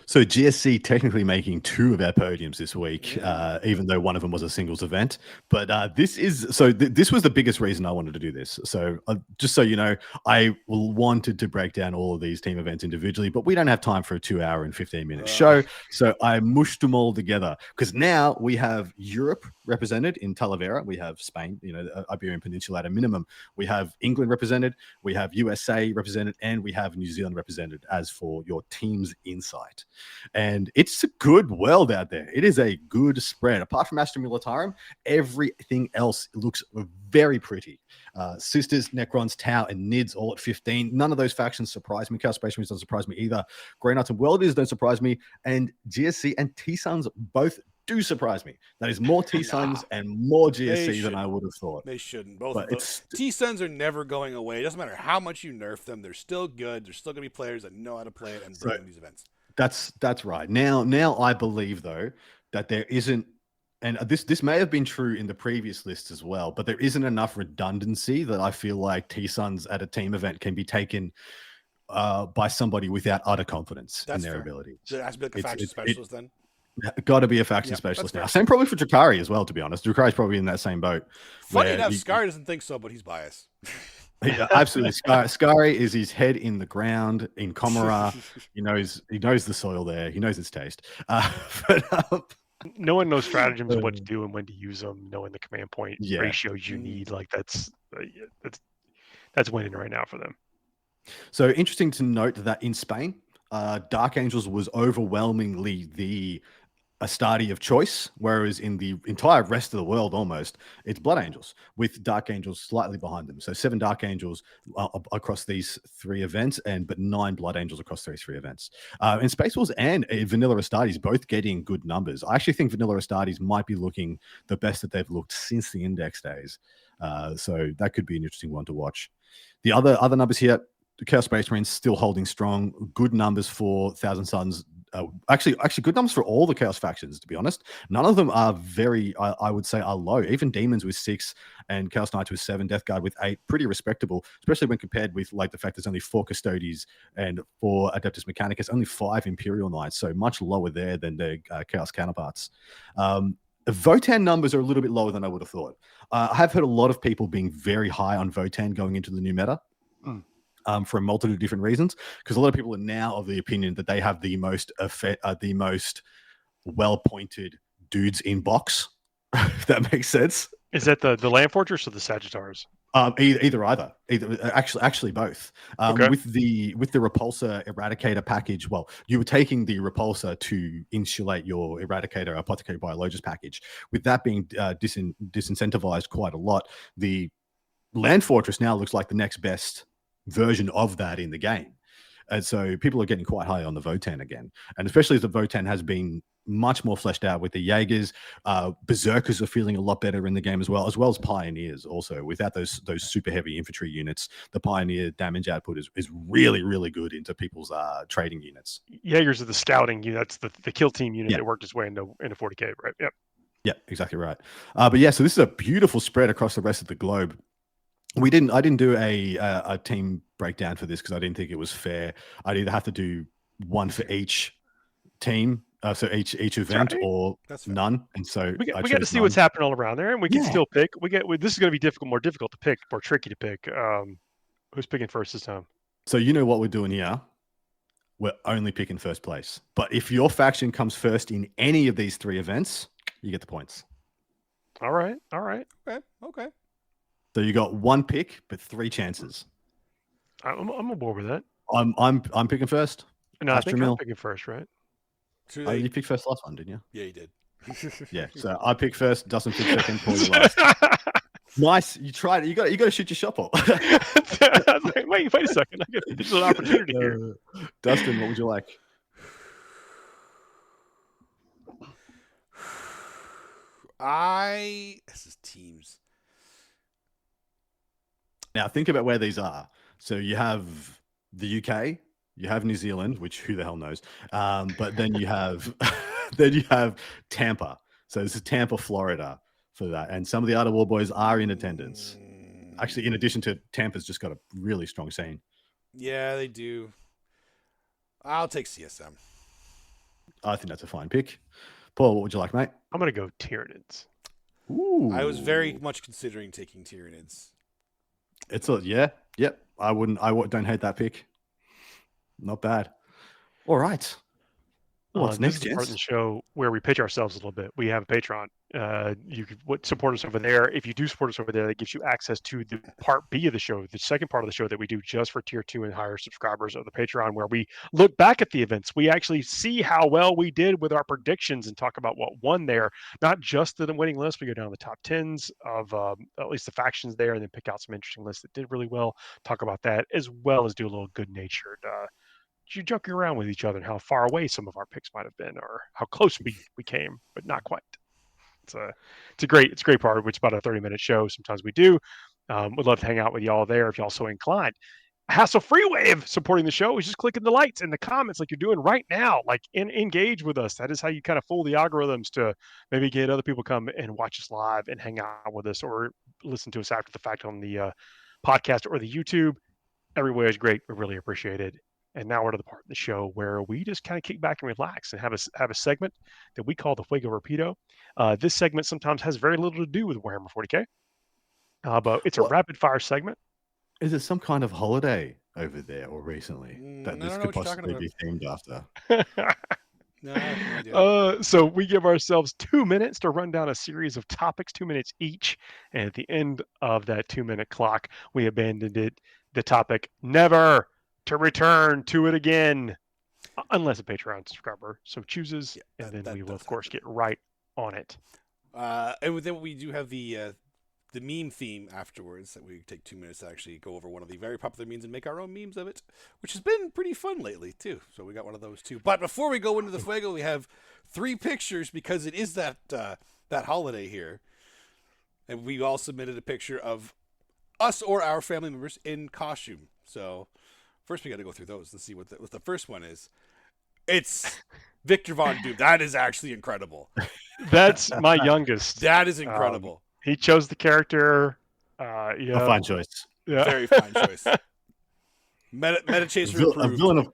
So GSC technically making 2 of our podiums this week, even though one of them was a singles event. But this was the biggest reason I wanted to do this. So just so you know, I wanted to break down all of these team events individually, but we don't have time for a 2-hour and 15-minute show. So I mushed them all together because now we have Europe represented in Talavera. We have Spain, the Iberian Peninsula at a minimum. We have England represented. We have USA represented, and we have New Zealand represented as for your team's insight. And it's a good world out there. It is a good spread. Apart from Astra Militarum, everything else looks very pretty. Sisters, Necrons, Tau, and Nids all at 15. None of those factions surprise me. Chaos Space Marines doesn't surprise me either. Grey Knights and World Leaders don't surprise me. And GSC and T-Suns both do surprise me. That is more T-Suns and more GSC than I would have thought. They shouldn't. Both of those. T-Suns are never going away. It doesn't matter how much you nerf them. They're still good. There's still going to be players that know how to play it and bring these events. That's right. Now I believe though that there isn't, and this may have been true in the previous list as well, but there isn't enough redundancy that I feel like T-Suns at a team event can be taken by somebody without utter confidence in their ability. So it has to be like a faction specialist then? Got to be a faction specialist now. Same probably for Drakari as well, to be honest. Drakari's probably in that same boat. Funny enough, Scary doesn't think so, but he's biased. Yeah, absolutely. Scary is his head in the ground in Comora. He knows the soil there. He knows its taste. Knowing those stratagems and what to do and when to use them, knowing the command point ratios you need, like that's winning right now for them. So interesting to note that in Spain, Dark Angels was overwhelmingly the Astarte of choice, whereas in the entire rest of the world, almost, it's Blood Angels, with Dark Angels slightly behind them. So 7 Dark Angels across these 3 events, but 9 Blood Angels across those 3 events. And Space Wars and Vanilla Astartes both getting good numbers. I actually think Vanilla Astartes might be looking the best that they've looked since the Index days. So that could be an interesting one to watch. The other numbers here, the Chaos Space Marines still holding strong. Good numbers for Thousand Suns. Actually, good numbers for all the Chaos factions, to be honest. None of them are very, I would say, are low. Even Demons with 6 and Chaos Knights with 7, Death Guard with 8, pretty respectable, especially when compared with like the fact there's only 4 Custodes and 4 Adeptus Mechanicus, only 5 Imperial Knights, so much lower there than their Chaos counterparts. The Votan numbers are a little bit lower than I would have thought. I have heard a lot of people being very high on Votan going into the new meta. For a multitude of different reasons, because a lot of people are now of the opinion that they have the most well-pointed dudes in box. If that makes sense. Is that the Land Fortress or the Sagittars? Either. Actually both. Okay. With the Repulsor Eradicator package, well, you were taking the Repulsor to insulate your Eradicator Apothecary Biologist package. With that being disincentivized quite a lot, the Land Fortress now looks like the next best version of that in the game. And so people are getting quite high on the Votan again. And especially as the Votan has been much more fleshed out with the Jaegers. Berserkers are feeling a lot better in the game as well as Pioneers also. Without those super heavy infantry units, the Pioneer damage output is really, really good into people's trading units. Jaegers are the scouting unit. That's the kill team unit that worked its way into 40K, right? Yep. Yeah, exactly right. But yeah, so this is a beautiful spread across the rest of the globe. I didn't do a team breakdown for this because I didn't think it was fair. I'd either have to do one for each team, so each event, or none. And so we got to see what's happening all around there, and we can still pick. This is going to be more difficult to pick, more tricky to pick. Who's picking first this time? So you know what we're doing here. We're only picking first place. But if your faction comes first in any of these 3 events, you get the points. All right. Okay. So you got 1 pick, but 3 chances. I'm on board with that. I'm picking first. No, I think I'm picking first, right? Oh, you picked first last one, didn't you? Yeah, you did. Yeah. So I picked first. Dustin picked second. Paul, you last. Nice. You tried it. You got to shoot your shot up. Wait a second. There's an opportunity here. Dustin, what would you like? This is teams. Now think about where these are. So you have the UK, you have New Zealand, which who the hell knows, but then you have Tampa. So this is Tampa, Florida for that, and some of the other War Boys are in attendance. Actually, in addition to Tampa's just got a really strong scene. Yeah, they do. I'll take CSM. I think that's a fine pick. Paul, what would you like, mate? I'm gonna go Tyranids. Ooh. I was very much considering taking Tyranids. Yep. I don't hate that pick. Not bad. All right. What's next? This is part of the show where we pitch ourselves a little bit. We have a Patreon. You could support us over there. If you do support us over there, that gives you access to the part B of the show, the second part of the show that we do just for tier 2 and higher subscribers of the Patreon, where we look back at the events. We actually see how well we did with our predictions and talk about what won there, not just the winning list. We go down the top 10s of at least the factions there, and then pick out some interesting lists that did really well. Talk about that, as well as do a little good-natured joking around with each other and how far away some of our picks might have been, or how close we came, but not quite. It's a great part. It's about a 30-minute show. Sometimes we do. We'd love to hang out with y'all there if y'all so inclined. A hassle-free way of supporting the show is just clicking the likes in the comments like you're doing right now. Like engage with us. That is how you kind of fool the algorithms to maybe get other people come and watch us live and hang out with us, or listen to us after the fact on the podcast or the YouTube. Every way is great. We really appreciate it. And now we're to the part of the show where we just kind of kick back and relax and have a segment that we call the Fuego Rapido. This segment sometimes has very little to do with Warhammer 40K, but it's a rapid fire segment. Is it some kind of holiday over there or recently that this could possibly be themed after? No, I have no idea. So we give ourselves 2 minutes to run down a series of topics, 2 minutes each. And at the end of that 2-minute clock, we abandoned it the topic never to return to it again, unless a Patreon subscriber so chooses, and then we will of course get right on it. And then we do have the meme theme afterwards that we take 2 minutes to actually go over one of the very popular memes and make our own memes of it, which has been pretty fun lately too. So we got one of those too. But before we go into the Fuego, we have 3 pictures because it is that holiday here, and we all submitted a picture of us or our family members in costume. So first we got to go through those to see what the first one is. It's Victor Von Doom. That is actually incredible. That's my youngest. That is incredible. He chose the character. A fine choice. Yeah. Very fine choice. Meta Chaser approved.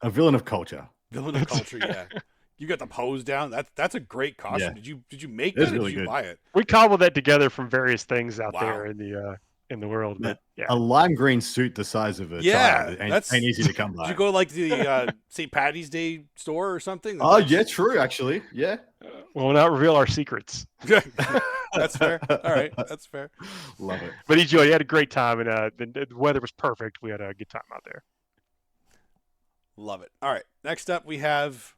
A villain of culture. Villain of culture, yeah. You got the pose down. That's a great costume. Yeah. Did you make that? Or really did you good. buy it? We cobbled that together from various things out there in the world. But, A lime green suit the size of a child ain't easy to come by. Did you go like the St. Patty's Day store or something? Oh yeah, true. Actually, yeah. We'll not reveal our secrets. That's fair. All right, that's fair. Love it. But he had a great time, and the weather was perfect. We had a good time out there. Love it. All right, next up we have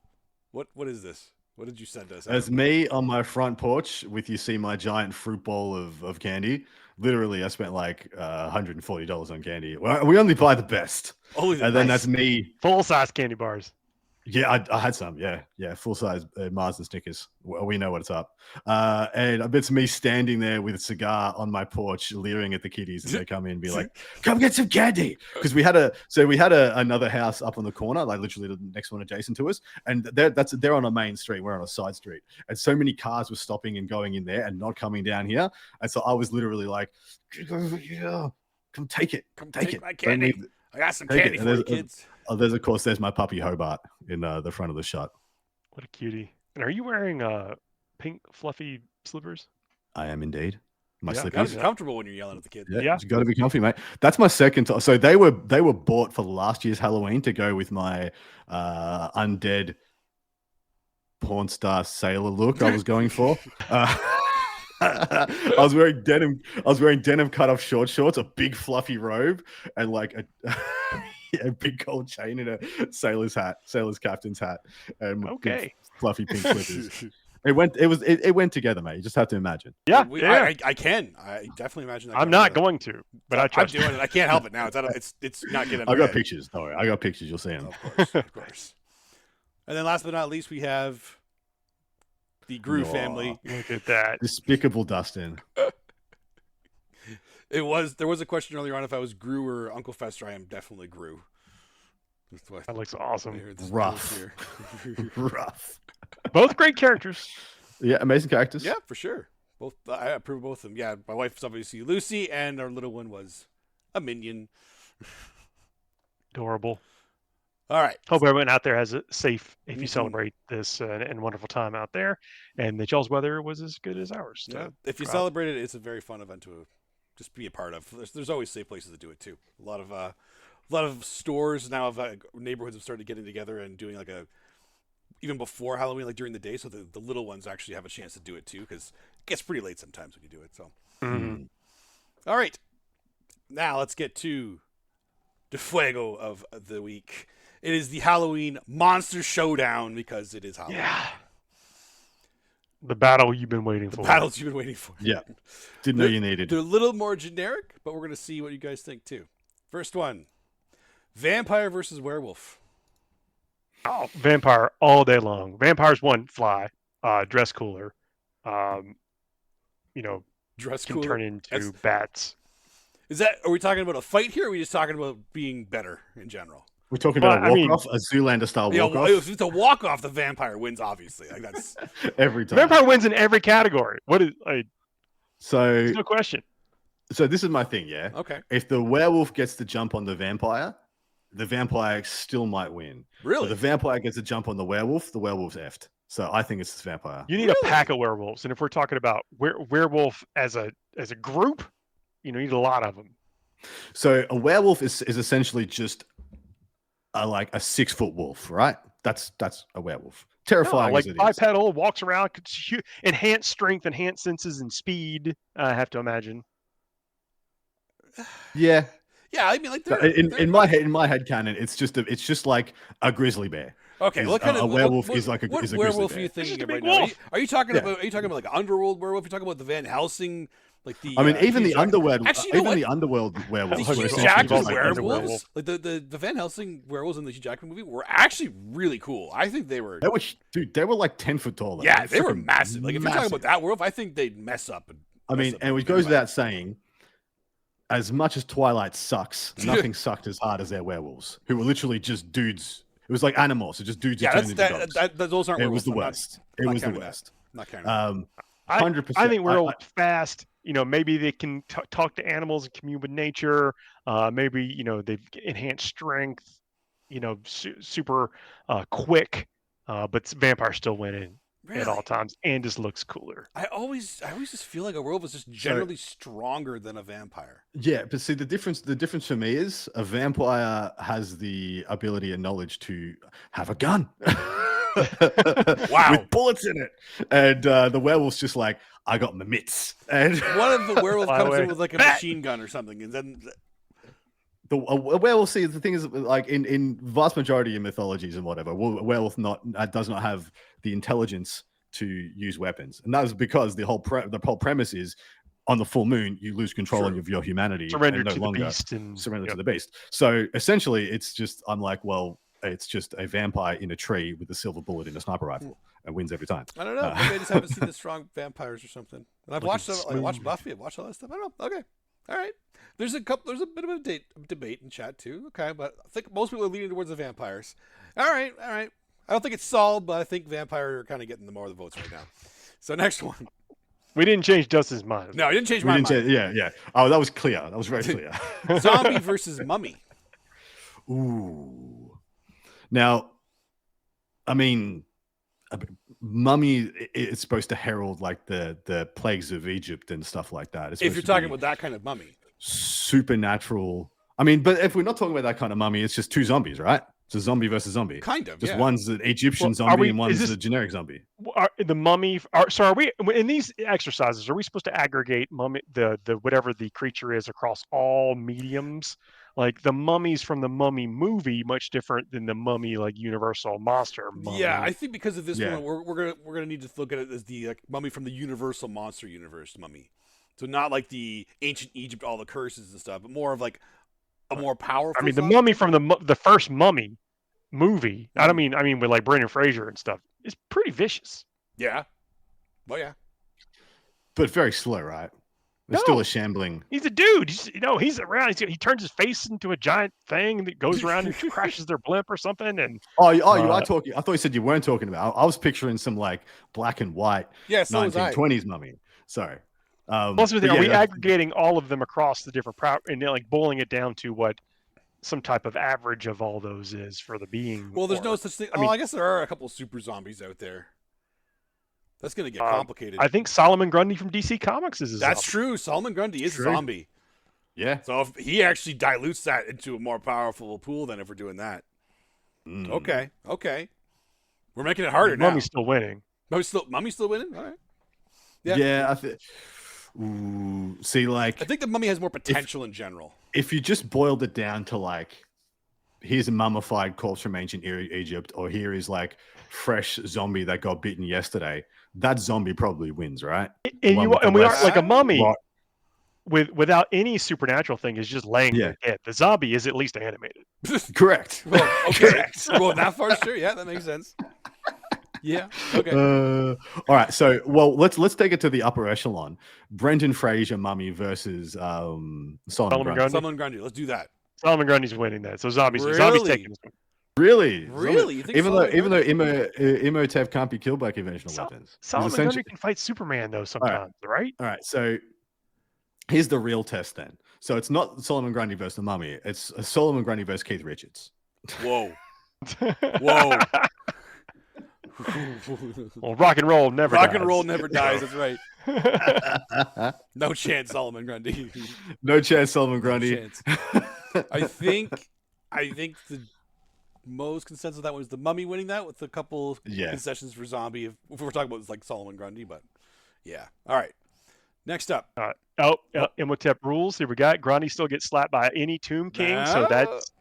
what is this? What did you send us? As me on my front porch with my giant fruit bowl of candy. Literally, I spent like $140 on candy. We only buy the best. Then that's me. Full-size candy bars. Yeah, I had some. Yeah, full-size Mars and Snickers. We know what's up. And I bet it's me standing there with a cigar on my porch, leering at the kiddies as they come in and be like, "Come get some candy!" Because we had another house up on the corner, like literally the next one adjacent to us, and they're on a main street. We're on a side street, and so many cars were stopping and going in there and not coming down here. And so I was literally like, "Come take it! Come take my candy! I got some candy for you kids." There's my puppy Hobart in the front of the shot. What a cutie! And are you wearing pink fluffy slippers? I am indeed. My slippers. slippers. It's comfortable when you're yelling at the kids. Yeah. It's got to be comfy, mate. That's my second time. So they were bought for last year's Halloween to go with my undead porn star sailor look I was going for. I was wearing denim cut off short shorts, a big fluffy robe, and like a big gold chain and a sailor's captain's hat, and big fluffy pink slippers. It went together, mate. You just have to imagine. Yeah, I can. I definitely imagine that. I'm not going to, but I'm doing it. I can't help it now. It's not getting. I got pictures. Don't worry. I got pictures. You'll see them. Of course. And then last but not least, we have the Gru family. Look at that. Despicable Dustin. There was a question earlier on if I was Gru or Uncle Fester. I am definitely Gru. That looks awesome. Rough. Rough. Both great characters. Yeah, amazing characters. Yeah, for sure. Both. I approve of both of them. Yeah, my wife is obviously Lucy, and our little one was a minion. Adorable. All right. Hope everyone out there has a safe, if you celebrate this and wonderful time out there, and that y'all's weather was as good as ours. So yeah. If you celebrate it, it's a very fun event to just be a part of. There's always safe places to do it too. A lot of stores now neighborhoods have started getting together and doing like even before Halloween, like during the day, so the little ones actually have a chance to do it too, because it gets pretty late sometimes when you do it. So, All right, now let's get to the Fuego of the week. It is the Halloween Monster Showdown because it is Halloween. Yeah. The battle you've been waiting for. The battles you've been waiting for. Yeah. Didn't know you needed. They're a little more generic, but we're going to see what you guys think too. First one, vampire versus werewolf. Oh, vampire all day long. Vampires fly, dress cooler. Dress can cooler. Turn into bats. Are we talking about a fight here, or are we just talking about being better in general? We're talking about a walk-off, a Zoolander-style walk-off. If it's a walk-off, the vampire wins, obviously. Like that's every time. Vampire wins in every category. So there's no question. So this is my thing, yeah? Okay. If the werewolf gets the jump on the vampire still might win. Really? But the vampire gets a jump on the werewolf's effed. So I think it's this vampire. You need a pack of werewolves. And if we're talking about werewolf as a group, you need a lot of them. So a werewolf is essentially just a 6-foot wolf, right? That's a werewolf. Terrifying as it is. Bipedal, walks around, enhanced strength, enhanced senses and speed, I have to imagine. Yeah. Yeah, I mean, like in my head canon, it's just like a grizzly bear. Okay, what kind of werewolf is like a what grizzly werewolf bear. are you thinking of right now? Are you talking about like an underworld werewolf? You're talking about the Van Helsing, like the. I mean, even the underworld, actually, you know the underworld werewolves. The Hugh were Jackman like werewolves, like the Van Helsing werewolves in the Hugh Jackman movie, were actually really cool. I think they were. They were like 10 foot tall. Yeah, they were massive. Like if you're talking about that werewolf, I think they'd mess up. And it goes without saying, as much as Twilight sucks, nothing sucked as hard as their werewolves, who were literally just dudes. It was like animals, so just dudes. Yeah, thurned into dogs. those aren't. It was the worst. It was the worst. Not counting. 100%. I think werewolves fast. Maybe they can talk to animals and commune with nature. Maybe they've enhanced strength. Super quick. But vampires still winning at all times, and just looks cooler. I always just feel like a werewolf is just generally stronger than a vampire. Yeah, but see the difference for me is a vampire has the ability and knowledge to have a gun. Wow. With bullets in it. And the werewolf's just like, I got my mitts. And one of the werewolves comes in with like a machine gun or something, and then a werewolf, see, the thing is, like in vast majority of mythologies and whatever, a werewolf does not have the intelligence to use weapons, and that is because the whole premise is on the full moon you lose control of your humanity, surrender to the beast, to the beast. So essentially, it's just it's just a vampire in a tree with a silver bullet in a sniper rifle and wins every time. I don't know. Maybe I just haven't seen the strong vampires or something. And I've watched Buffy. I've watched all that stuff. I don't know. Okay. All right. There's a bit of a debate in chat too. Okay, but I think most people are leaning towards the vampires. All right. I don't think it's solid, but I think vampires are kind of getting more of the votes right now. So next one. We didn't change Dustin's mind. No, I didn't change my mind. Yeah. Oh, that was clear. That was very clear. Zombie versus mummy. Ooh. Now, I mean, mummy is supposed to herald like the plagues of Egypt and stuff like that. If you're talking about that kind of mummy, supernatural. I mean, but if we're not talking about that kind of mummy, it's just two zombies, right? It's a zombie versus zombie. Kind of. Just one's an Egyptian zombie and one's a generic zombie. The mummy. Are we in these exercises? Are we supposed to aggregate mummy the whatever the creature is across all mediums? Like the mummies from the Mummy movie, much different than the Mummy like Universal monster mummy. Yeah, I think because of this one, we're gonna need to look at it as the mummy from the Universal monster universe mummy. So not like the ancient Egypt, all the curses and stuff, but more of like a more powerful. I mean, the mummy from the first Mummy movie. I mean with like Brendan Fraser and stuff. Is pretty vicious. Yeah. Well, yeah. But very slow, right? It's still a shambling. He's a dude. He's around. He turns his face into a giant thing that goes around and crashes their blimp or something. And you are talking. I thought you said you weren't talking about. I was picturing some like black and white 1920s mummy. Sorry. Are we aggregating all of them across the different and like boiling it down to what some type of average of all those is for the being? Well, there's no such thing. I guess there are a couple of super zombies out there. That's going to get complicated. I think Solomon Grundy from DC Comics is a zombie. That's true. Solomon Grundy is a zombie. Yeah. So if he actually dilutes that into a more powerful pool than if we're doing that. Okay. We're making it harder now. Mummy's still winning. Mummy's still winning? All right. Yeah. See, like... I think the mummy has more potential in general. If you just boiled it down to like, here's a mummified corpse from ancient Egypt, or here is like fresh zombie that got bitten yesterday, that zombie probably wins, right? And we are like a mummy without any supernatural thing is just laying there dead. The zombie is at least animated. Correct. Well, okay. Correct. Well, that far, sure. Yeah, that makes sense. Yeah. Okay. All right. So, let's take it to the upper echelon. Brendan Fraser mummy versus Solomon Grundy. Solomon Grundy. Let's do that. Solomon Grundy's winning that. So zombies taking this one. Really? You think even though Imhotep can't be killed by conventional weapons. Solomon Grundy can fight Superman though sometimes, right? All right. So here's the real test then. So it's not Solomon Grundy versus the mummy. It's Solomon Grundy versus Keith Richards. Whoa. Well, rock and roll never dies. That's right. No chance, Solomon Grundy. No chance, Solomon Grundy. No chance. I think the most consensus of that was the mummy winning that with a couple concessions for zombie. If we're talking about like Solomon Grundy, but yeah. All right. Next up. Imhotep rules. Here we got Grundy still gets slapped by any Tomb King, so that's.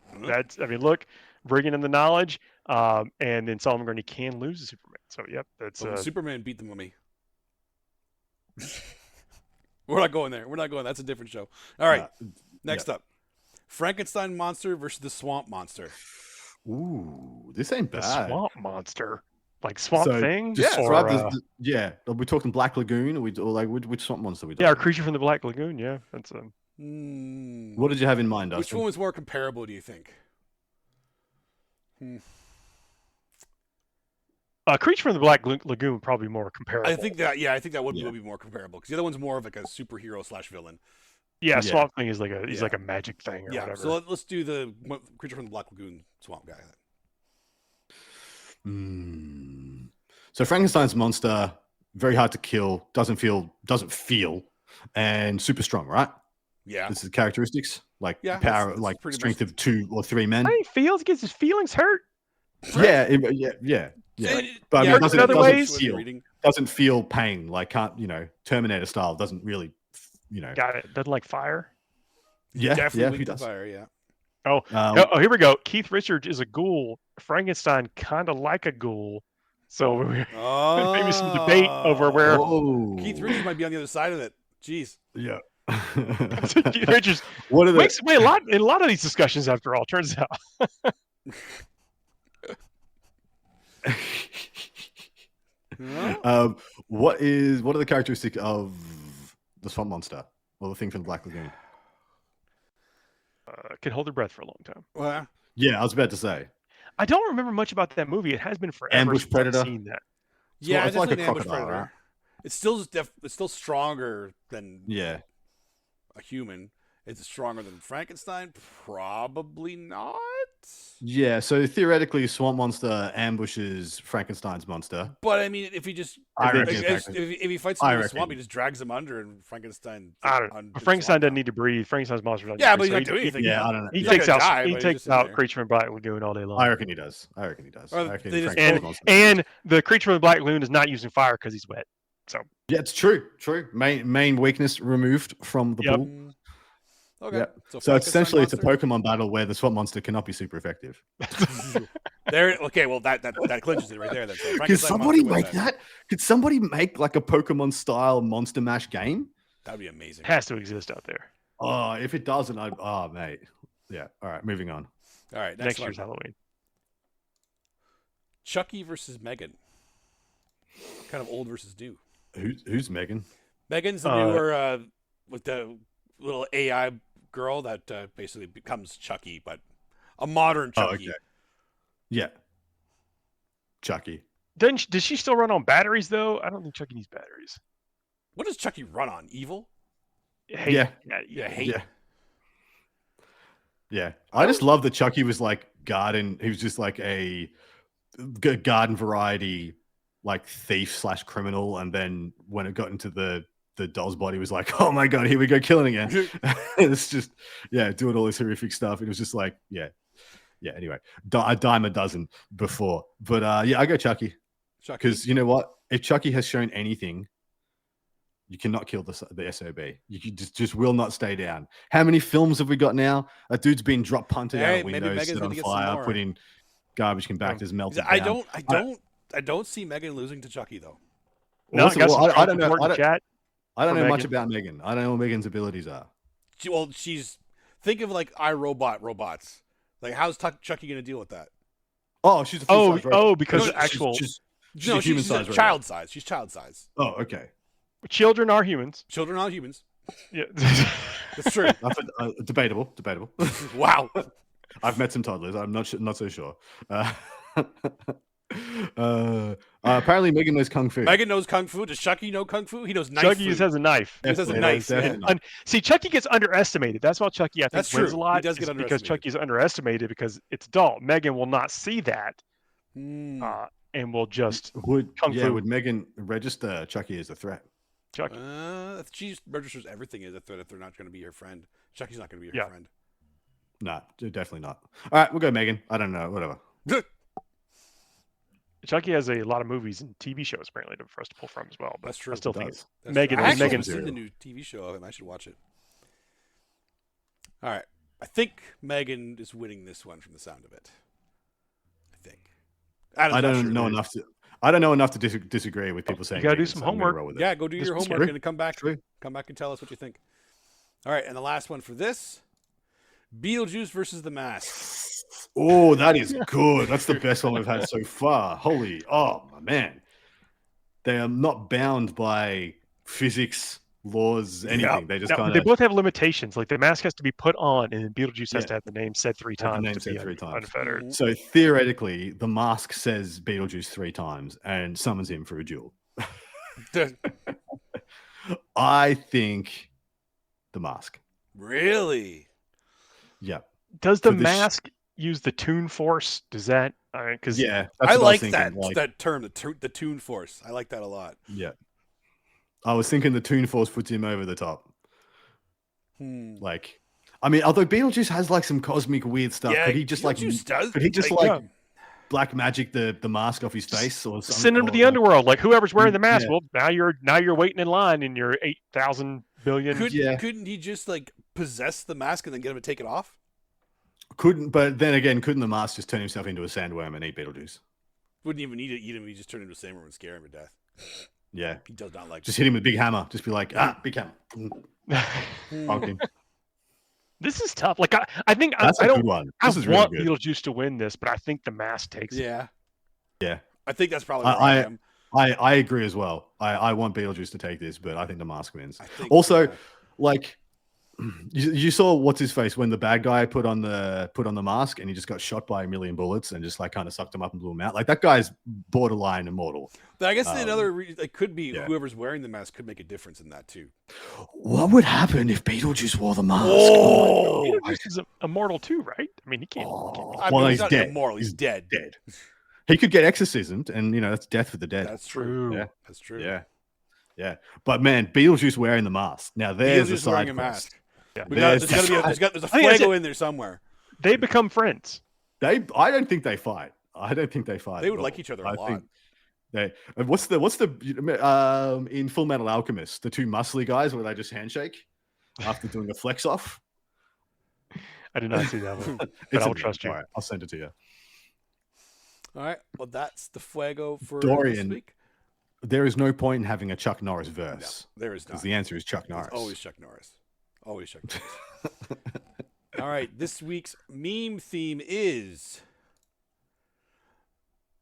I mean, look, bringing in the knowledge, and then Solomon Grundy can lose to Superman. So yep, that's. Superman beat the Mummy. We're not going there. That's a different show. All right. Next up, Frankenstein monster versus the Swamp Monster. Ooh, this ain't bad. The Swamp Monster, like Swamp Thing. Yeah, are we talking Black Lagoon? Or which Swamp Monster are we talking? Yeah, our creature from the Black Lagoon. Yeah, that's What did you have in mind, Dustin? Which one was more comparable? Do you think? Creature from the Black Lagoon would probably be more comparable. I think that would be more comparable because the other one's more of like a superhero / villain. Yeah, Swamp Thing is like he's like a magic thing or whatever. So let's do the Creature from the Black Lagoon Swamp guy. So Frankenstein's monster, very hard to kill, doesn't feel, and super strong, right? Yeah, this is characteristics like power, like strength of 2 or 3 men. He gets his feelings hurt. Right? Yeah. But I mean, doesn't feel pain, like Terminator style. Doesn't really, Got it. Doesn't like fire. Yeah, definitely he does. Fire. Yeah. Oh, here we go. Keith Richards is a ghoul. Frankenstein kind of like a ghoul. So maybe some debate over where Keith Richards might be on the other side of it. Jeez. Yeah. Keith Richards makes way a lot in a lot of these discussions. After all, turns out. What are the characteristics of the Swamp Monster or the thing from the Black Lagoon? Can hold their breath for a long time. Well, yeah, I was about to say. I don't remember much about that movie. It has been forever. Ambush Predator. I've seen that. Yeah, it's like a crocodile. Right? It's still stronger than a human. Is it stronger than Frankenstein? Probably not. Yeah, so theoretically, Swamp Monster ambushes Frankenstein's monster. But I mean, if he just if he fights him in the swamp, he just drags him under, and Frankenstein. Frankenstein doesn't need to breathe. Frankenstein's monster doesn't. Yeah, but he's not doing anything. Yeah, I don't know. He takes out Creature from the Black Lagoon all day long. I reckon he does. And the Creature from the Black Lagoon is not using fire because he's wet. So yeah, it's true. Main weakness removed from the pool. Okay. Yep. So essentially, it's a Pokemon battle where the Swamp Monster cannot be super effective. Okay, well that clinches it right there. Then. So Could somebody make that? Could somebody make like a Pokemon style Monster Mash game? That'd be amazing. It has to exist out there. Oh, if it doesn't, mate. Yeah. All right, moving on. All right, next year's Halloween. Chucky versus Megan. Kind of old versus new. Who's Megan? Megan's the newer with the little AI girl that basically becomes Chucky, but a modern Chucky. Okay. Yeah. Chucky. Does she still run on batteries though? I don't think Chucky needs batteries. What does Chucky run on? Evil? Hate. Hate. Yeah. I just love that Chucky was like garden. He was just like a garden variety, like thief / criminal. And then when it got into the doll's body, was like, oh my god, here we go, killing again. It's just doing all this horrific stuff. It was just like anyway, a dime a dozen before, but I go Chucky, because you know what, if Chucky has shown anything, you cannot kill the SOB. You just will not stay down. How many films have we got now? That dude's been drop punted out windows, set on fire, put in garbage compactors, melted down. I don't see Megan losing to Chucky though. I don't know. I don't know much about Megan. I don't know what Megan's abilities are. Think of like iRobot robots. Like, how's Chucky going to deal with that? Oh, she's a full-size robot. Because she's human size. Child size. She's child size. Oh, okay. Children are humans. Children are humans. Yeah, that's true. Debatable. Wow. I've met some toddlers. I'm not so sure. Apparently Megan knows kung fu. Megan knows kung fu. Does Chucky know kung fu? He knows knife. Chucky just has a knife. He has a knife. See, Chucky gets underestimated. That's why Chucky, I think, wins a lot. He does get underestimated because Chucky's underestimated because it's adult. Megan will not see that, and will just would Megan register Chucky as a threat? Chucky. If she registers everything as a threat, if they're not going to be her friend, Chucky's not going to be her friend. No, definitely not. All right, we'll go Megan. I don't know. Whatever. Chucky has a lot of movies and TV shows apparently for us to pull from as well. But That's true. I still think That's Megan. true. I actually Megan's haven't seen the new TV show of him. I should watch it. All right. I think Megan is winning this one from the sound of it. I think. I don't know enough to. I don't know enough to disagree with people saying. You gotta do some homework. Yeah, go do your homework and come back and tell us what you think. All right, and the last one for this: Beetlejuice versus the Mask. Oh, that is good. That's the best one we've had so far. Oh my man, they are not bound by physics, laws, anything. They just kind of. They both have limitations. Like the mask has to be put on, and then Beetlejuice has to have the name said three times to be unfettered. So theoretically, the mask says Beetlejuice 3 times and summons him for a duel. I think the mask. Really? Yeah. Does the mask use the Toon Force? Does that? Because I like that term, the Toon Force. I like that a lot. Yeah. I was thinking the Toon Force puts him over the top. Like, I mean, although Beetlejuice has like some cosmic weird stuff, could he just black magic the mask off his face or something? Send him to the underworld. Like whoever's wearing the mask. Well, now you're waiting in line in your 8,000 billion. Couldn't he just like possess the mask and then get him to take it off? Couldn't the mask just turn himself into a sandworm and eat Beetlejuice? Wouldn't even need to eat him. He just turn into a sandworm and scare him to death. Yeah, he does not like. Just hit him with a big hammer. Just be like, big hammer. This is tough. Like I think that's a good one. I want Beetlejuice to win this, but I think the mask takes it. Yeah. I think that's probably where I am. I agree as well. I want Beetlejuice to take this, but I think the mask wins. Also, like you saw what's his face when the bad guy put on the mask and he just got shot by a million bullets and just like kind of sucked him up and blew him out. Like that guy's borderline immortal. I guess another reason it could be whoever's wearing the mask could make a difference in that too. What would happen if Beetlejuice wore the mask? Beetlejuice is immortal too, right? I mean, he can't. He's dead. Immortal. He's dead. He could get exorcismed, and that's death for the dead. That's true. Yeah. That's true. Yeah. But man, Beetlejuice wearing the mask. Now there's a side mask. Yeah. There's a fuego in there somewhere. They become friends. I don't think they fight. They would like each other a lot. What's the in Full Metal Alchemist, the two muscly guys where they just handshake after doing a flex off? I did not see that one, but I'll trust you. All right, I'll send it to you. All right. Well, that's the fuego for Dorian. this week. There is no point in having a Chuck Norris verse. No, there is not. Because the answer is Chuck Norris. It's always Chuck Norris. Always Chuck Norris. All right. This week's meme theme is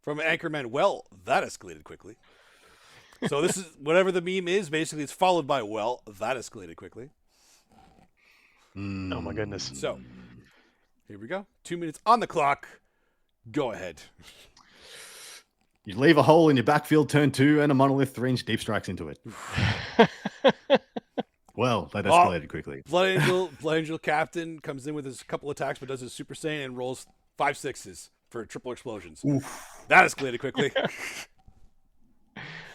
from Anchorman. Well, that escalated quickly. So this is whatever the meme is. Basically, it's followed by well, that escalated quickly. Oh my goodness. So here we go. 2 minutes on the clock. Go ahead. You leave a hole in your backfield turn 2 and a monolith 3-inch deep strikes into it. Well, that escalated quickly. Blood Angel Captain comes in with his couple attacks, but does his Super Saiyan and rolls 5 6s for triple explosions. Oof. That escalated quickly.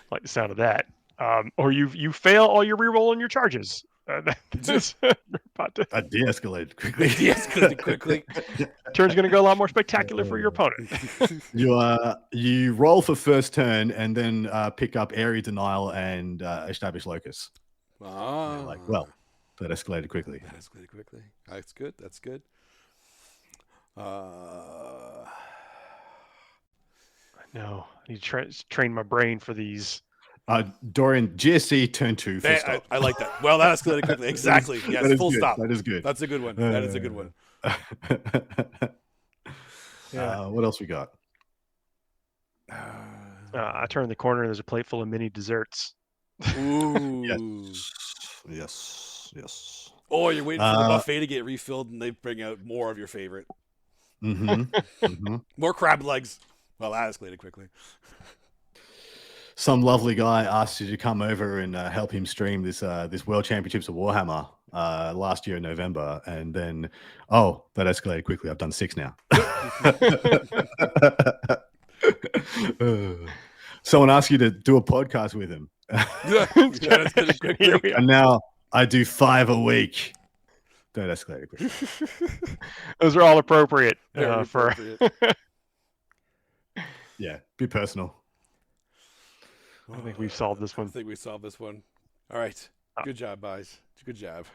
Like the sound of that. Or you fail all your reroll on your charges. That de-escalated quickly. Turn's going to go a lot more spectacular for your opponent. You roll for first turn and then pick up area denial and establish locus. Well, that escalated quickly. That's good. No, I need to train my brain for these. Dorian, GSC turn 2. I like that. Well, that escalated quickly. Exactly. Yes, full stop. That is good. That's a good one. That is a good one. What else we got? I turn the corner and there's a plate full of mini desserts. Ooh. Yes. Oh, you're waiting for the buffet to get refilled and they bring out more of your favorite. More crab legs. Well, that escalated quickly. Some lovely guy asked you to come over and help him stream this World Championships of Warhammer last year in November, and then that escalated quickly. I've done 6 now. Someone asked you to do a podcast with him, and now I do 5 a week. That escalated quickly. Those are all appropriate. Appropriate. Yeah, be personal. I think we've solved this one. I think we solved this one. All right. Good job, guys. Good job.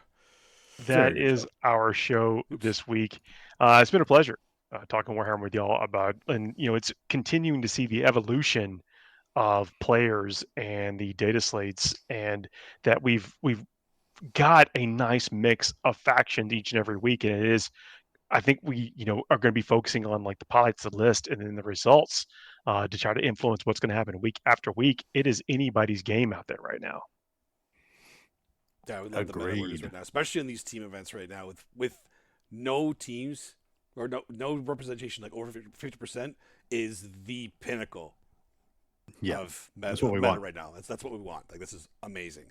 That is our show this week. It's been a pleasure talking Warhammer with y'all about, and it's continuing to see the evolution of players and the data slates, and that we've got a nice mix of factions each and every week, and it is. I think we, are going to be focusing on like the pilots, the list, and then the results to try to influence what's going to happen week after week. It is anybody's game out there right now. Yeah, we love the meta orders right now, especially in these team events right now with no teams or no representation, like over 50% is the pinnacle of meta, that's what we want right now. That's what we want. Like, this is amazing.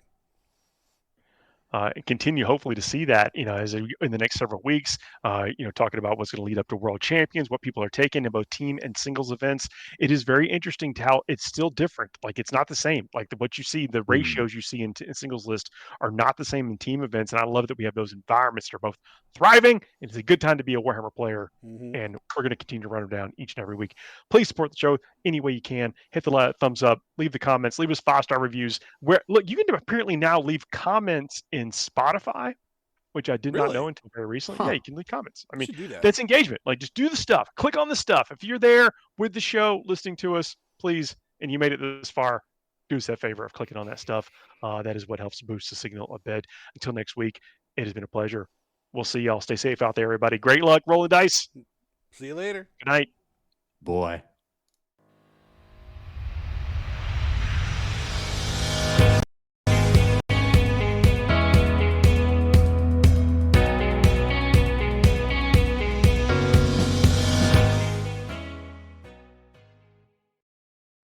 And continue hopefully to see that, as in the next several weeks, talking about what's going to lead up to world champions, what people are taking in both team and singles events. It is very interesting to how it's still different. Like, it's not the same. Like what you see, the ratios you see in singles list are not the same in team events. And I love that we have those environments that are both thriving. It's a good time to be a Warhammer player. And we're going to continue to run them down each and every week. Please support the show any way you can. Hit the thumbs up, leave the comments, leave us 5-star reviews. Look, you can apparently now leave comments in Spotify, which I did not know until very recently. Yeah, you can leave comments. I mean, that's engagement. Like, just do the stuff. Click on the stuff. If you're there with the show, listening to us, please, and you made it this far, do us that favor of clicking on that stuff. That is what helps boost the signal a bit. Until next week, it has been a pleasure. We'll see y'all. Stay safe out there, everybody. Great luck rolling dice. See you later. Good night. Boy.